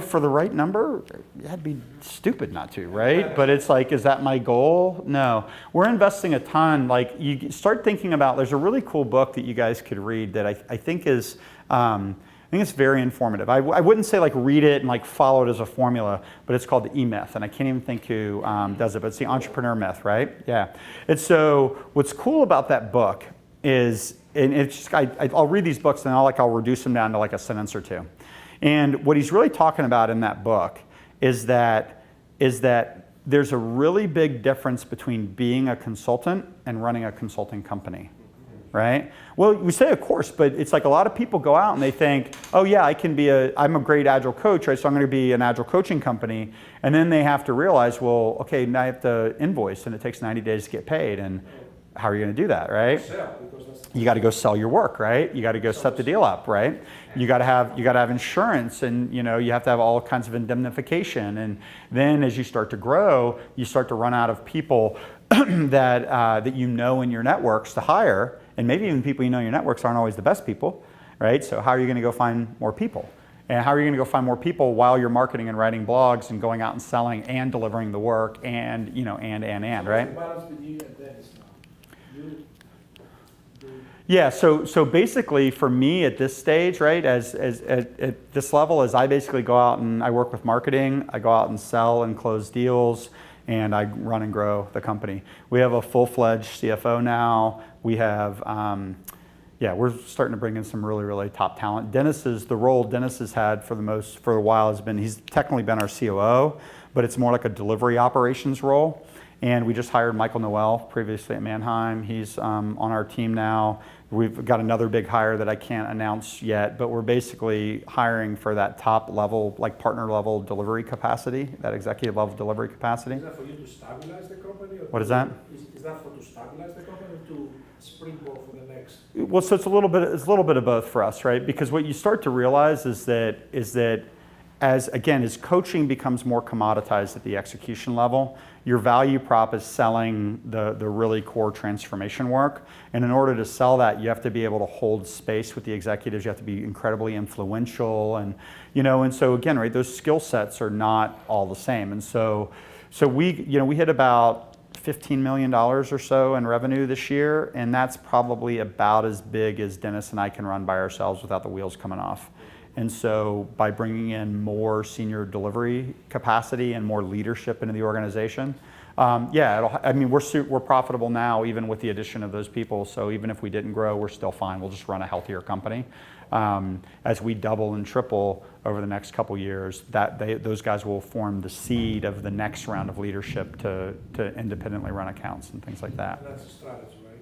for the right number, that'd be stupid not to, right? But it's like, is that my goal? No. We're investing a ton. Like, you start thinking about, there's a really cool book that you guys could read that I think is, I think it's very informative. I wouldn't say like read it and like follow it as a formula, but it's called the E-Myth, and I can't even think who does it, but it's the entrepreneur myth, right? Yeah. And so what's cool about that book is, and it's just, I'll read these books and I'll reduce them down to like a sentence or two. And what he's really talking about in that book is that there's a really big difference between being a consultant and running a consulting company. Right? Well, we say of course, but it's like a lot of people go out and they think, oh yeah, I'm a great Agile coach, right? So I'm going to be an Agile coaching company. And then they have to realize, well, okay, now I have to invoice and it takes 90 days to get paid. And how are you going to do that, right? You got to go sell your work, right? You got to go set the deal up, right? You got to have insurance, and you have to have all kinds of indemnification. And then as you start to grow, you start to run out of people that in your networks to hire. And maybe even people in your networks aren't always the best people, right? So how are you going to go find more people? And how are you going to go find more people while you're marketing and writing blogs and going out and selling and delivering the work and, right? Balance between you and Dennis now. Yeah, so basically for me at this stage, right, as at this level, is I basically go out and I work with marketing, I go out and sell and close deals, and I run and grow the company. We have a full-fledged CFO now. We have, we're starting to bring in some really, really top talent. The role Dennis has had for a while he's technically been our COO, but it's more like a delivery operations role. And we just hired Michael Noel, previously at Mannheim. He's on our team now. We've got another big hire that I can't announce yet, but we're basically hiring for that top level, like partner level delivery capacity, that executive level delivery capacity. Is that for you to stabilize the company? Or what is that? Is that to stabilize the company or to springboard for the next? Well, so it's a little bit of both for us, right? Because what you start to realize is that as coaching becomes more commoditized at the execution level, your value prop is selling the really core transformation work. And in order to sell that, you have to be able to hold space with the executives. You have to be incredibly influential. And so again, right, those skill sets are not all the same. And so we hit about $15 million or so in revenue this year. And that's probably about as big as Dennis and I can run by ourselves without the wheels coming off. And so by bringing in more senior delivery capacity and more leadership into the organization, we're profitable now even with the addition of those people. So even if we didn't grow, we're still fine. We'll just run a healthier company. As we double and triple over the next couple years, those guys will form the seed of the next round of leadership to independently run accounts and things like that. That's a strategy, right?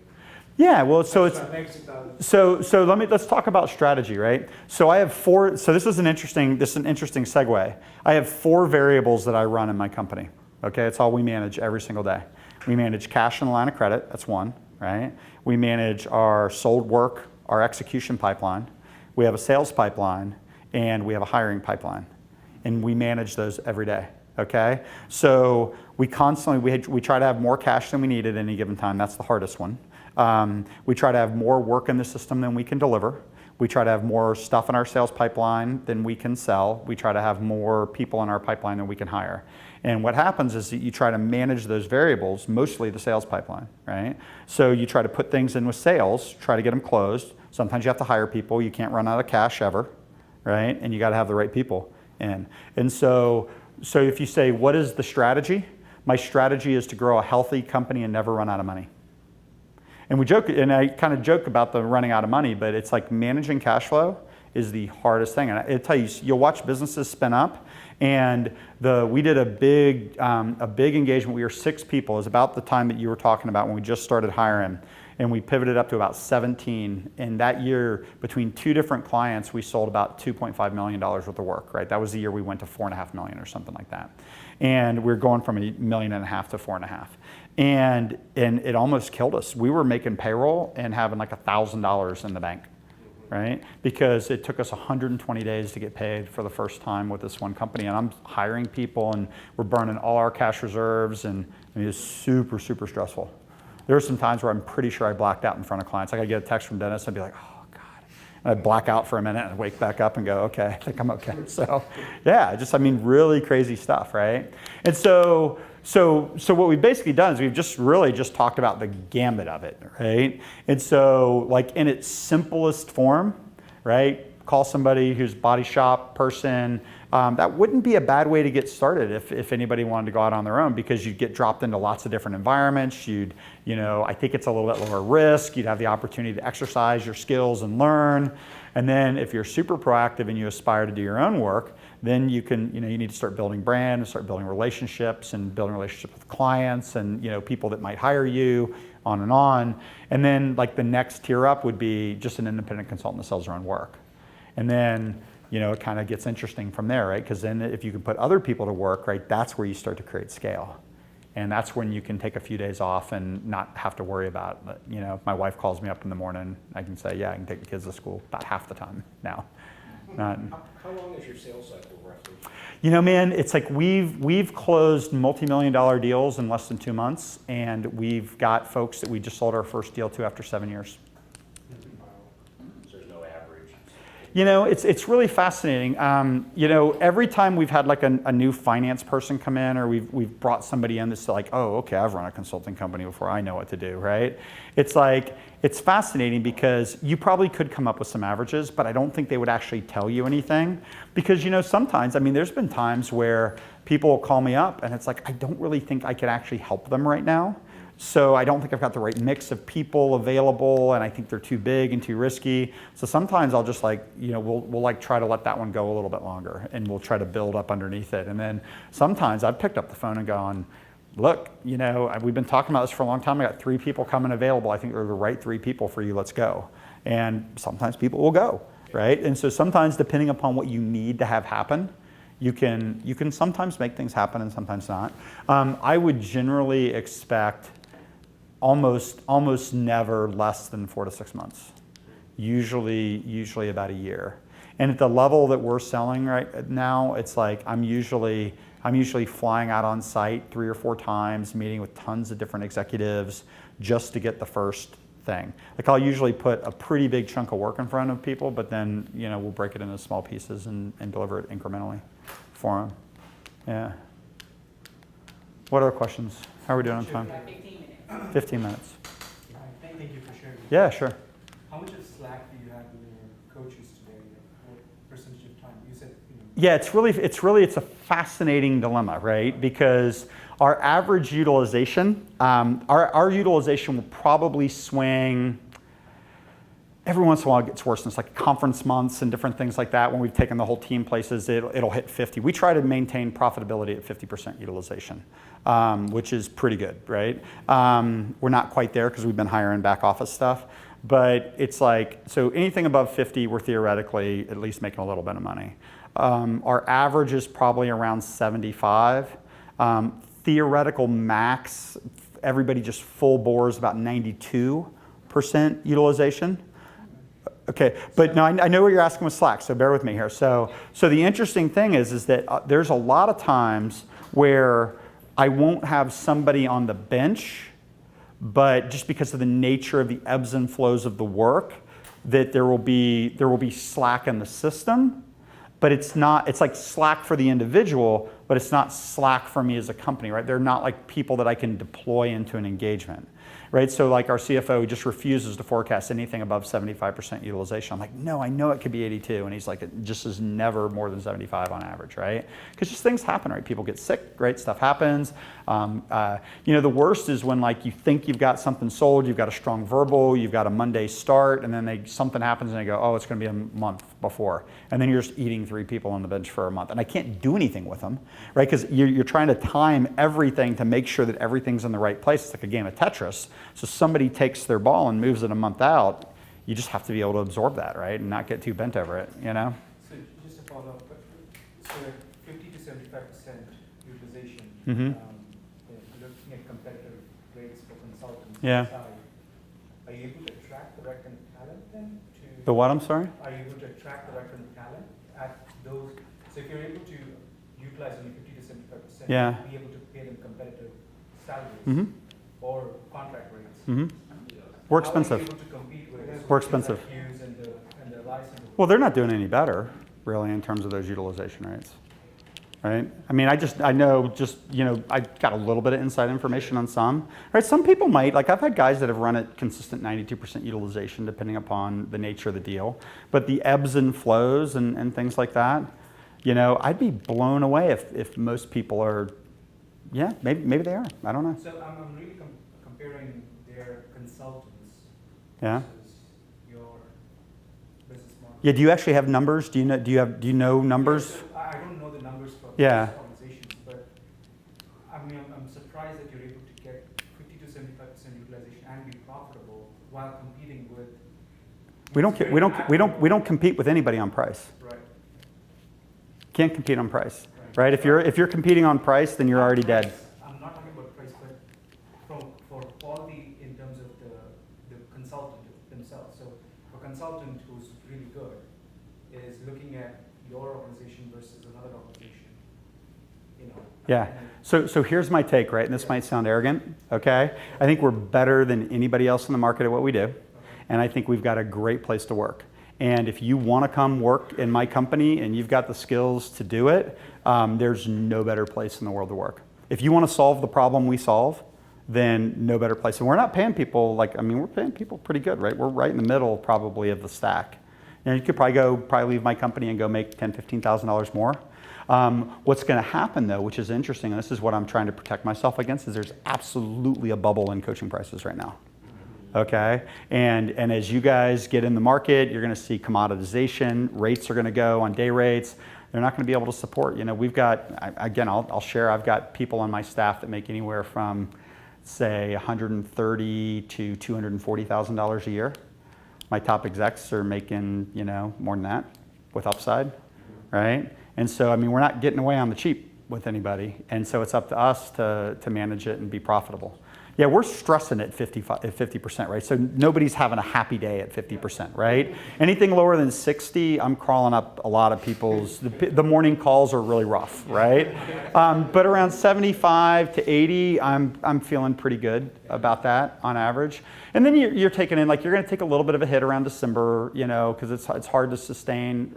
Yeah, well, so let's talk about strategy, right? So I have four. So this is an interesting segue. I have 4 variables that I run in my company. Okay, it's all we manage every single day. We manage cash and the line of credit. That's one, right? We manage our sold work, our execution pipeline. We have a sales pipeline, and we have a hiring pipeline, and we manage those every day. Okay, so we try to have more cash than we need at any given time. That's the hardest one. We try to have more work in the system than we can deliver. We try to have more stuff in our sales pipeline than we can sell. We try to have more people in our pipeline than we can hire. And what happens is that you try to manage those variables, mostly the sales pipeline, right? So you try to put things in with sales, try to get them closed. Sometimes you have to hire people. You can't run out of cash ever, right? And you got to have the right people in. And so if you say, what is the strategy? My strategy is to grow a healthy company and never run out of money. And we joke, and I kind of joke about the running out of money, but it's like managing cash flow is the hardest thing. And I tell you, you'll watch businesses spin up, And we did a big engagement. We were 6 people. It was about the time that you were talking about when we just started hiring. And we pivoted up to about 17. And that year, between 2 different clients, we sold about $2.5 million worth of work, right? That was the year we went to $4.5 million or something like that. And we were going from $1.5 million to $4.5 million. And it almost killed us. We were making payroll and having like $1,000 in the bank, right? Because it took us 120 days to get paid for the first time with this one company. And I'm hiring people and we're burning all our cash reserves. And I mean, it's super, super stressful. There were some times where I'm pretty sure I blacked out in front of clients. Like I'd get a text from Dennis and I'd be like, oh God. And I'd black out for a minute and wake back up and go, okay, I think I'm okay. So yeah, I mean, really crazy stuff, right? And so what we've basically done is we've just really just talked about the gamut of it, right? And so like in its simplest form, right? Call somebody who's body shop person. That wouldn't be a bad way to get started if anybody wanted to go out on their own, because you'd get dropped into lots of different environments. I think it's a little bit lower risk. You'd have the opportunity to exercise your skills and learn. And then if you're super proactive and you aspire to do your own work, then you need to start building brand and start building relationships and building relationships with clients and, people that might hire you, on and on. And then like the next tier up would be just an independent consultant that sells their own work. And then, it kind of gets interesting from there, right? Because then if you can put other people to work, right, that's where you start to create scale. And that's when you can take a few days off and not have to worry about it. If my wife calls me up in the morning, I can say, yeah, I can take the kids to school about half the time now. How long is your sales cycle roughly? Man, it's like we've closed multi-million-dollar deals in less than 2 months, and we've got folks that we just sold our first deal to after 7 years. So there's no average. It's really fascinating. Every time we've had like a new finance person come in, or we've brought somebody in that's like, oh, okay, I've run a consulting company before, I know what to do, right? It's like, it's fascinating because you probably could come up with some averages, but I don't think they would actually tell you anything. Because sometimes, there's been times where people will call me up and it's like, I don't really think I could actually help them right now. So I don't think I've got the right mix of people available, and I think they're too big and too risky. So sometimes I'll just we'll try to let that one go a little bit longer, and we'll try to build up underneath it. And then sometimes I've picked up the phone and gone, look, we've been talking about this for a long time. I got 3 people coming available. I think they're the right 3 people for you. Let's go. And sometimes people will go, right? And so sometimes, depending upon what you need to have happen, you can sometimes make things happen and sometimes not. I would generally expect almost never less than 4 to 6 months. Usually about a year. And at the level that we're selling right now, it's like I'm usually flying out on site 3 or 4 times, meeting with tons of different executives just to get the first thing. Like I'll usually put a pretty big chunk of work in front of people, but then we'll break it into small pieces and deliver it incrementally for them. Yeah. What other questions? How are we doing on time? 15 minutes. Thank you for sharing. Yeah, sure. How much of slack do you have with your coaches today? What percentage of time? You said, Yeah, it's a fascinating dilemma, right? Because our average utilization, our utilization will probably swing. Every once in a while it gets worse. It's like conference months and different things like that. When we've taken the whole team places, it'll hit 50. We try to maintain profitability at 50% utilization, which is pretty good, right? We're not quite there because we've been hiring back office stuff. But it's like, so anything above 50, we're theoretically at least making a little bit of money. Our average is probably around 75. Theoretical max, everybody just full bores about 92% utilization. Okay, but now I know what you're asking with Slack, so bear with me here. So the interesting thing is that there's a lot of times where I won't have somebody on the bench, but just because of the nature of the ebbs and flows of the work, that there will be slack in the system, but it's like slack for the individual, but it's not slack for me as a company, right? They're not like people that I can deploy into an engagement. Right, so like our CFO just refuses to forecast anything above 75% utilization. I'm like, no, I know it could be 82, and he's like, it just is never more than 75 on average, right? Because just things happen, right? People get sick, right? Stuff happens. The worst is when like you think you've got something sold, you've got a strong verbal, you've got a Monday start, and then something happens and they go, oh, it's going to be a month before. And then you're just eating 3 people on the bench for a month. And I can't do anything with them, right? Because you're trying to time everything to make sure that everything's in the right place. It's like a game of Tetris. So somebody takes their ball and moves it a month out, you just have to be able to absorb that, right? And not get too bent over it, So just to follow up, so 50 to 75% utilization, Mm-hmm. looking at competitive rates for consultants Yeah. inside, are you able to attract the right kind of talent then? The what, I'm sorry? Are you able to attract the right kind of talent at those? So if you're able to utilize only 50 to 75%, Yeah. be able to pay them competitive salaries Mm-hmm. or contract rates. Mm-hmm. We're How are expensive. you able to compete with We're expensive. Hughes and the license? Well, they're not doing any better, really, in terms of those utilization rates, right? I mean, I know I got a little bit of inside information on some, right? Some people might, like I've had guys that have run at consistent 92% utilization depending upon the nature of the deal, but the ebbs and flows and things like that, I'd be blown away if most people are, yeah, maybe they are, I don't know. So I'm really comparing their consultants Yeah. versus your business model. Yeah, do you actually have numbers? Do you know numbers? So I don't know the numbers for Yeah. those organizations, but I mean, I'm surprised that you're able to get 50 to 75% utilization and be profitable while competing with. We don't compete with anybody on price. Right. Can't compete on price, right? If you're competing on price, then you're already dead. I'm not talking about price, but for quality in terms of the consultant themselves. So a consultant who's really good is looking at your organization versus another organization. Yeah. So here's my take, right? And this might sound arrogant, okay? I think we're better than anybody else in the market at what we do, and I think we've got a great place to work. And if you want to come work in my company and you've got the skills to do it, there's no better place in the world to work. If you want to solve the problem we solve, then no better place. And we're not paying people we're paying people pretty good, right? We're right in the middle probably of the stack. You could probably leave my company and go make $10,000, $15,000 more. What's going to happen though, which is interesting, and this is what I'm trying to protect myself against, is there's absolutely a bubble in coaching prices right now. Okay, and as you guys get in the market, you're going to see commoditization. Rates are going to go on day rates. They're not going to be able to support. We've got, again, I'll share. I've got people on my staff that make anywhere from, say, $130,000 to $240,000 a year. My top execs are making, more than that with upside, right? And so, we're not getting away on the cheap with anybody, and so it's up to us to manage it and be profitable. Yeah, we're stressing at 50%, right? So nobody's having a happy day at 50%, right? Anything lower than 60, I'm crawling up a lot of people's, the morning calls are really rough, right? But around 75 to 80, I'm feeling pretty good about that on average. And then you're taking in, you're gonna take a little bit of a hit around December, because it's hard to sustain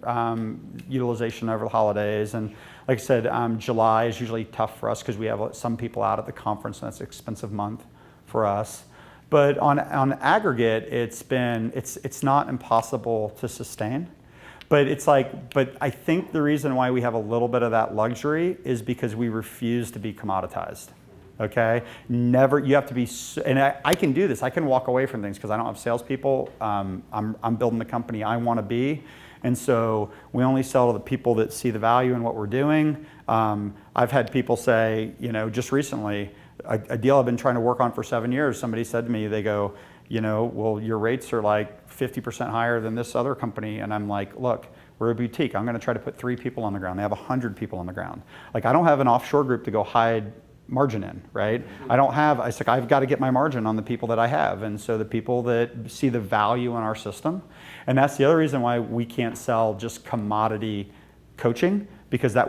utilization over the holidays. And like I said, July is usually tough for us because we have some people out at the conference, and that's an expensive month for us. But on aggregate, it's not impossible to sustain. But but I think the reason why we have a little bit of that luxury is because we refuse to be commoditized. Okay, you have to be, and I can do this. I can walk away from things because I don't have salespeople. I'm building the company I want to be. And so we only sell to the people that see the value in what we're doing. I've had people say, just recently, a deal I've been trying to work on for 7 years, somebody said to me, they go, well, your rates are 50% higher than this other company. And I'm like, look, we're a boutique. I'm going to try to put 3 people on the ground. They have 100 people on the ground. I don't have an offshore group to go hide margin in, right? I've got to get my margin on the people that I have. And so the people that see the value in our system, and that's the other reason why we can't sell just commodity coaching, because that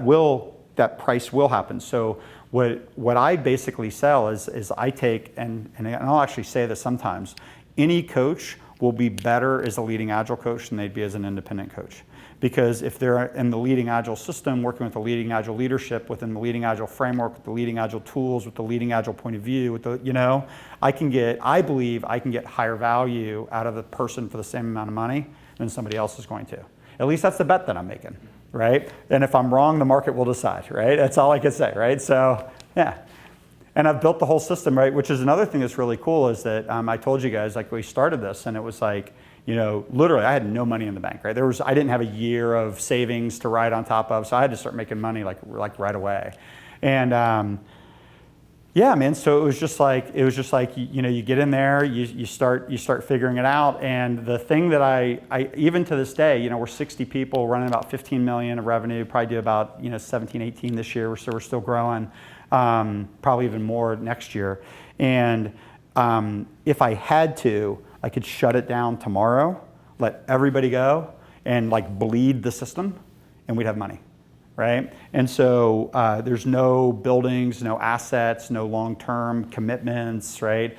price will happen. So what I basically sell is I take, and I'll actually say this sometimes, any coach will be better as a leading Agile coach than they'd be as an independent coach. Because if they're in the leading Agile system, working with the leading Agile leadership, within the leading Agile framework, with the leading Agile tools, with the leading Agile point of view, I believe I can get higher value out of the person for the same amount of money than somebody else is going to. At least that's the bet that I'm making, right? And if I'm wrong, the market will decide, right? That's all I can say, right? So, yeah. And I've built the whole system, right? Which is another thing that's really cool is that I told you guys, like we started this and it was like, literally I had no money in the bank, right? I didn't have a year of savings to ride on top of, so I had to start making money like right away. And yeah, man, so it was just like, you get in there, you start figuring it out. And the thing that I even to this day, we're 60 people running about 15 million of revenue, probably do about, 17, 18 this year. So we're still growing, probably even more next year. And if I had to, I could shut it down tomorrow, let everybody go and like bleed the system and we'd have money. Right? And so there's no buildings, no assets, no long-term commitments, right?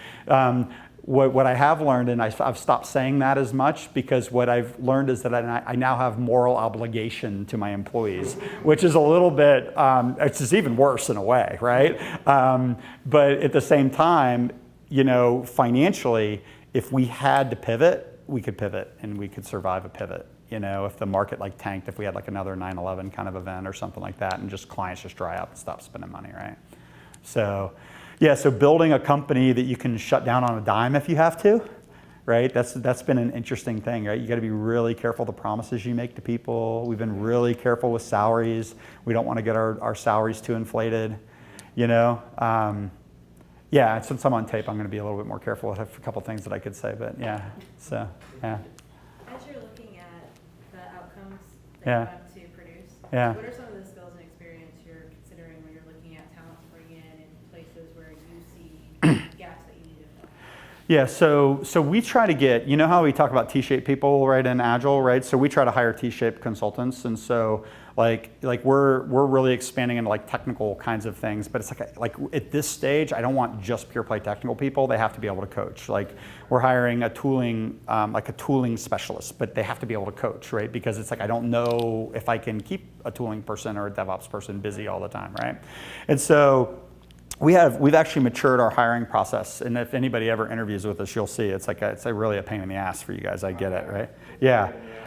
What I have learned, and I've stopped saying that as much because what I've learned is that I now have moral obligation to my employees, which is a little bit, it's just even worse in a way, right? But at the same time, financially, if we had to pivot, we could pivot and we could survive a pivot. If the market like tanked, if we had like another 9/11 kind of event or something like that, and just clients just dry up and stop spending money, right? So, yeah, so building a company that you can shut down on a dime if you have to, right? That's been an interesting thing, right? You got to be really careful the promises you make to people. We've been really careful with salaries. We don't want to get our salaries too inflated, Yeah, since I'm on tape, I'm going to be a little bit more careful with a couple things that I could say, but yeah, so, yeah. As you're looking at the outcomes that Yeah. you want to produce, Yeah. what are some of the skills and experience you're considering when you're looking at talent to bring in places where you see gaps that you need to fill? Yeah, so we try to get, how we talk about T-shaped people, right, in Agile, right? So we try to hire T-shaped consultants, and so like we're really expanding into like technical kinds of things, but it's like at this stage, I don't want just pure play technical people. They have to be able to coach. Like we're hiring a tooling specialist, but they have to be able to coach, right? Because it's like I don't know if I can keep a tooling person or a DevOps person busy all the time, right? And so we've actually matured our hiring process, and if anybody ever interviews with us, you'll see it's really a pain in the ass for you guys. I get it, right?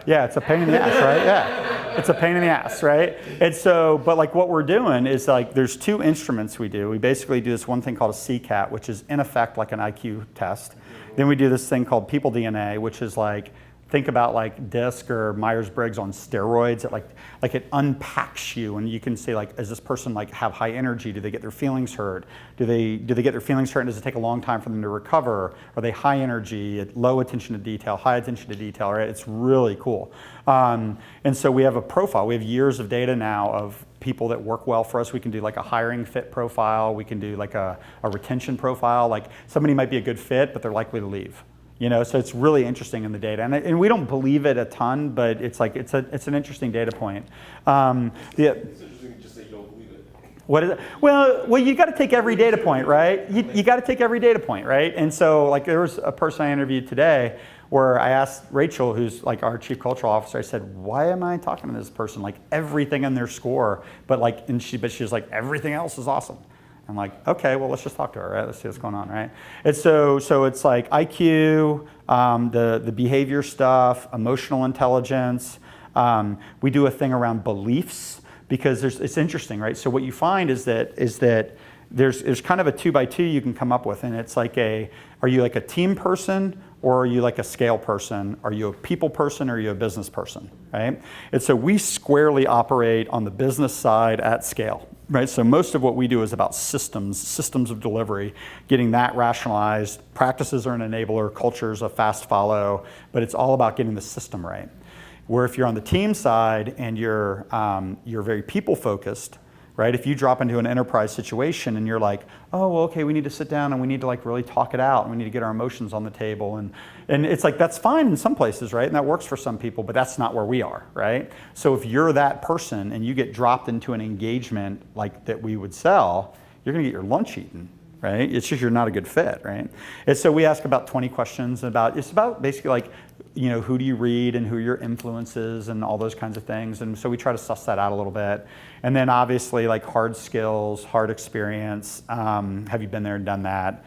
Yeah, it's a pain in the ass, right? Yeah, it's a pain in the ass, right? And so, but like what we're doing is like there's two instruments we do. We basically do this one thing called a CCAT, which is in effect like an IQ test. Then we do this thing called People DNA, which is like think about like DISC or Myers-Briggs on steroids. It unpacks you, and you can say like, is this person like have high energy? Do they get their feelings hurt? Do they get their feelings hurt? And does it take a long time for them to recover? Are they high energy, low attention to detail, high attention to detail? Right? It's really cool. And so we have a profile. We have years of data now of people that work well for us. We can do like a hiring fit profile. We can do like a retention profile. Like somebody might be a good fit, but they're likely to leave. So it's really interesting in the data, and we don't believe it a ton, but it's an interesting data point. It's interesting just that you don't believe it. What is it? Well, you got to take every data point, right? You got to take every data point, right? And so, like, there was a person I interviewed today where I asked Rachel, who's like our chief cultural officer, I said, "Why am I talking to this person? Like everything in their score, but she was like, everything else is awesome." I'm like, okay, well, let's just talk to her, right? Let's see what's going on, right? And so it's like IQ, the behavior stuff, emotional intelligence. We do a thing around beliefs because it's interesting, right? So what you find is that there's kind of a 2x2 you can come up with, and it's like are you like a team person or are you like a scale person? Are you a people person or are you a business person, right? And so we squarely operate on the business side at scale. Right, so most of what we do is about systems of delivery, getting that rationalized. Practices are an enabler, culture's a fast follow, but it's all about getting the system right. Where if you're on the team side and you're very people focused, right? If you drop into an enterprise situation and you're like, oh, well, okay, we need to sit down and we need to like really talk it out and we need to get our emotions on the table, and it's like that's fine in some places, right? And that works for some people, but that's not where we are, right? So if you're that person and you get dropped into an engagement like that we would sell, you're gonna get your lunch eaten, right? It's just you're not a good fit, right? And so we ask about 20 questions it's about basically like, who do you read and who are your influences and all those kinds of things. And so we try to suss that out a little bit. And then obviously like hard skills, hard experience, have you been there and done that?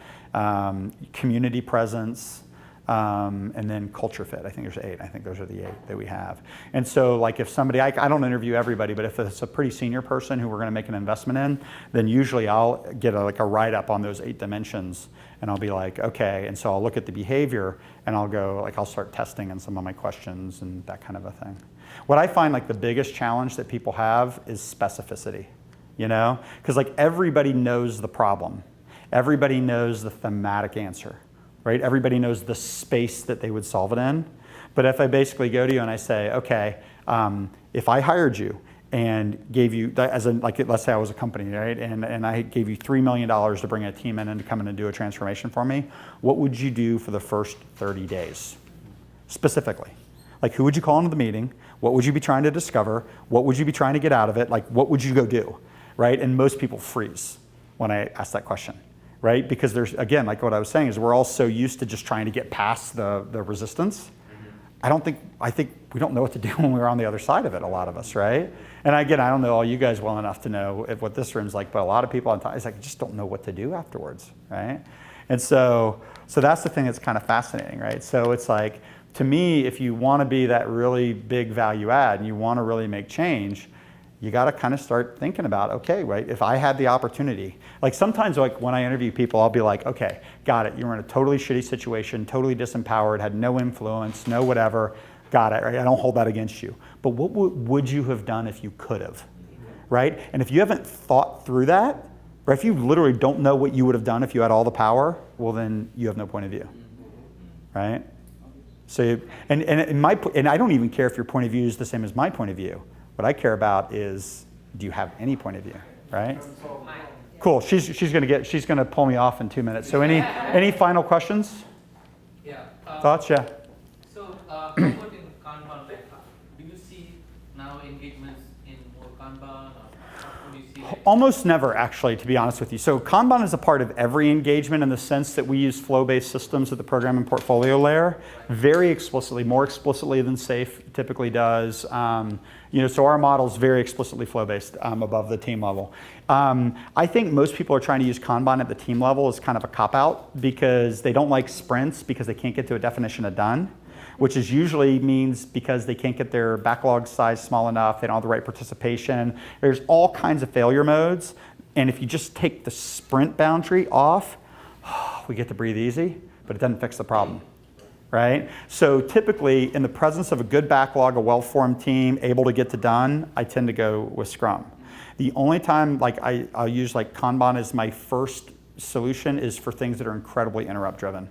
Community presence, and then culture fit. I think there's 8. I think those are the 8 that we have. And so like if somebody, I don't interview everybody, but if it's a pretty senior person who we're going to make an investment in, then usually I'll get like a write-up on those 8 dimensions, and I'll be like, okay, and so I'll look at the behavior, and I'll go, like I'll start testing in some of my questions and that kind of a thing. What I find like the biggest challenge that people have is specificity, you know? Because like everybody knows the problem. Everybody knows the thematic answer, right? Everybody knows the space that they would solve it in. But if I basically go to you and I say, okay, if I hired you and gave you, as in, like let's say I was a company, right? And I gave you $3 million to bring a team in and to come in and do a transformation for me, what would you do for the first 30 days? Specifically. Like who would you call into the meeting? What would you be trying to discover? What would you be trying to get out of it? Like what would you go do, right? And most people freeze when I ask that question, right? Because there's, again, like what I was saying is we're all so used to just trying to get past the resistance. I think we don't know what to do when we're on the other side of it, a lot of us, right? And again, I don't know all you guys well enough to know what this room's like, but a lot of people on time, it's like, just don't know what to do afterwards, right? And so that's the thing that's kind of fascinating, right? So it's like, to me, if you want to be that really big value add and you want to really make change, you got to kind of start thinking about, okay, right, if I had the opportunity, like sometimes like when I interview people, I'll be like, okay, got it. You were in a totally shitty situation, totally disempowered, had no influence, no whatever, got it, right? I don't hold that against you. But what would you have done if you could have, right? And if you haven't thought through that, or if you literally don't know what you would have done if you had all the power, well, then you have no point of view, right? So, and I don't even care if your point of view is the same as my point of view. What I care about is, do you have any point of view, right? Cool. She's gonna pull me off in 2 minutes. So any final questions? Yeah. Thoughts? Yeah. So, how about in Kanban? Like, do you see now engagements in more Kanban, or how do you see? Like, Almost never, actually, to be honest with you. So Kanban is a part of every engagement in the sense that we use flow-based systems at the program and portfolio layer very explicitly, more explicitly than SAFe typically does. So our model is very explicitly flow-based above the team level. I think most people are trying to use Kanban at the team level as kind of a cop-out because they don't like sprints because they can't get to a definition of done, which is usually means because they can't get their backlog size small enough, they don't have the right participation. There's all kinds of failure modes. And if you just take the sprint boundary off, we get to breathe easy, but it doesn't fix the problem, right? So typically in the presence of a good backlog, a well-formed team, able to get to done, I tend to go with Scrum. The only time like I'll use like Kanban as my first solution is for things that are incredibly interrupt driven.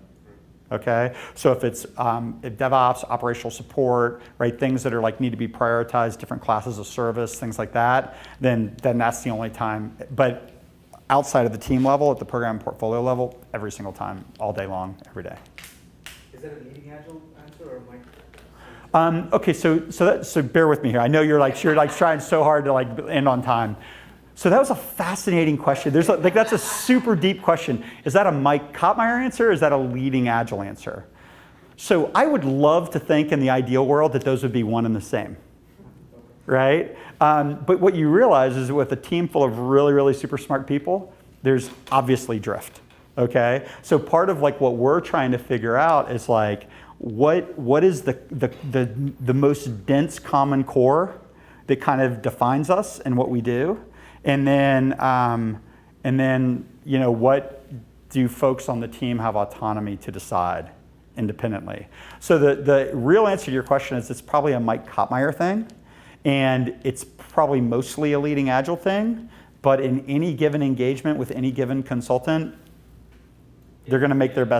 Okay, so if it's DevOps, operational support, right, things that are like need to be prioritized, different classes of service, things like that, then that's the only time. But outside of the team level, at the program portfolio level, every single time, all day long, every day. Is that a leading Agile answer or Mike? Okay, so bear with me here. I know you're trying so hard to like end on time. So that was a fascinating question. That's a super deep question. Is that a Mike Kottmeyer answer or is that a leading Agile answer? So I would love to think in the ideal world that those would be one and the same, right? But what you realize is with a team full of really, really super smart people, there's obviously drift, okay? So part of like what we're trying to figure out is like, what is the most dense common core that kind of defines us and what we do? And then, what do folks on the team have autonomy to decide independently? So the real answer to your question is it's probably a Mike Kottmeyer thing, and it's probably mostly a leading Agile thing, but in any given engagement with any given consultant, they're going to make their best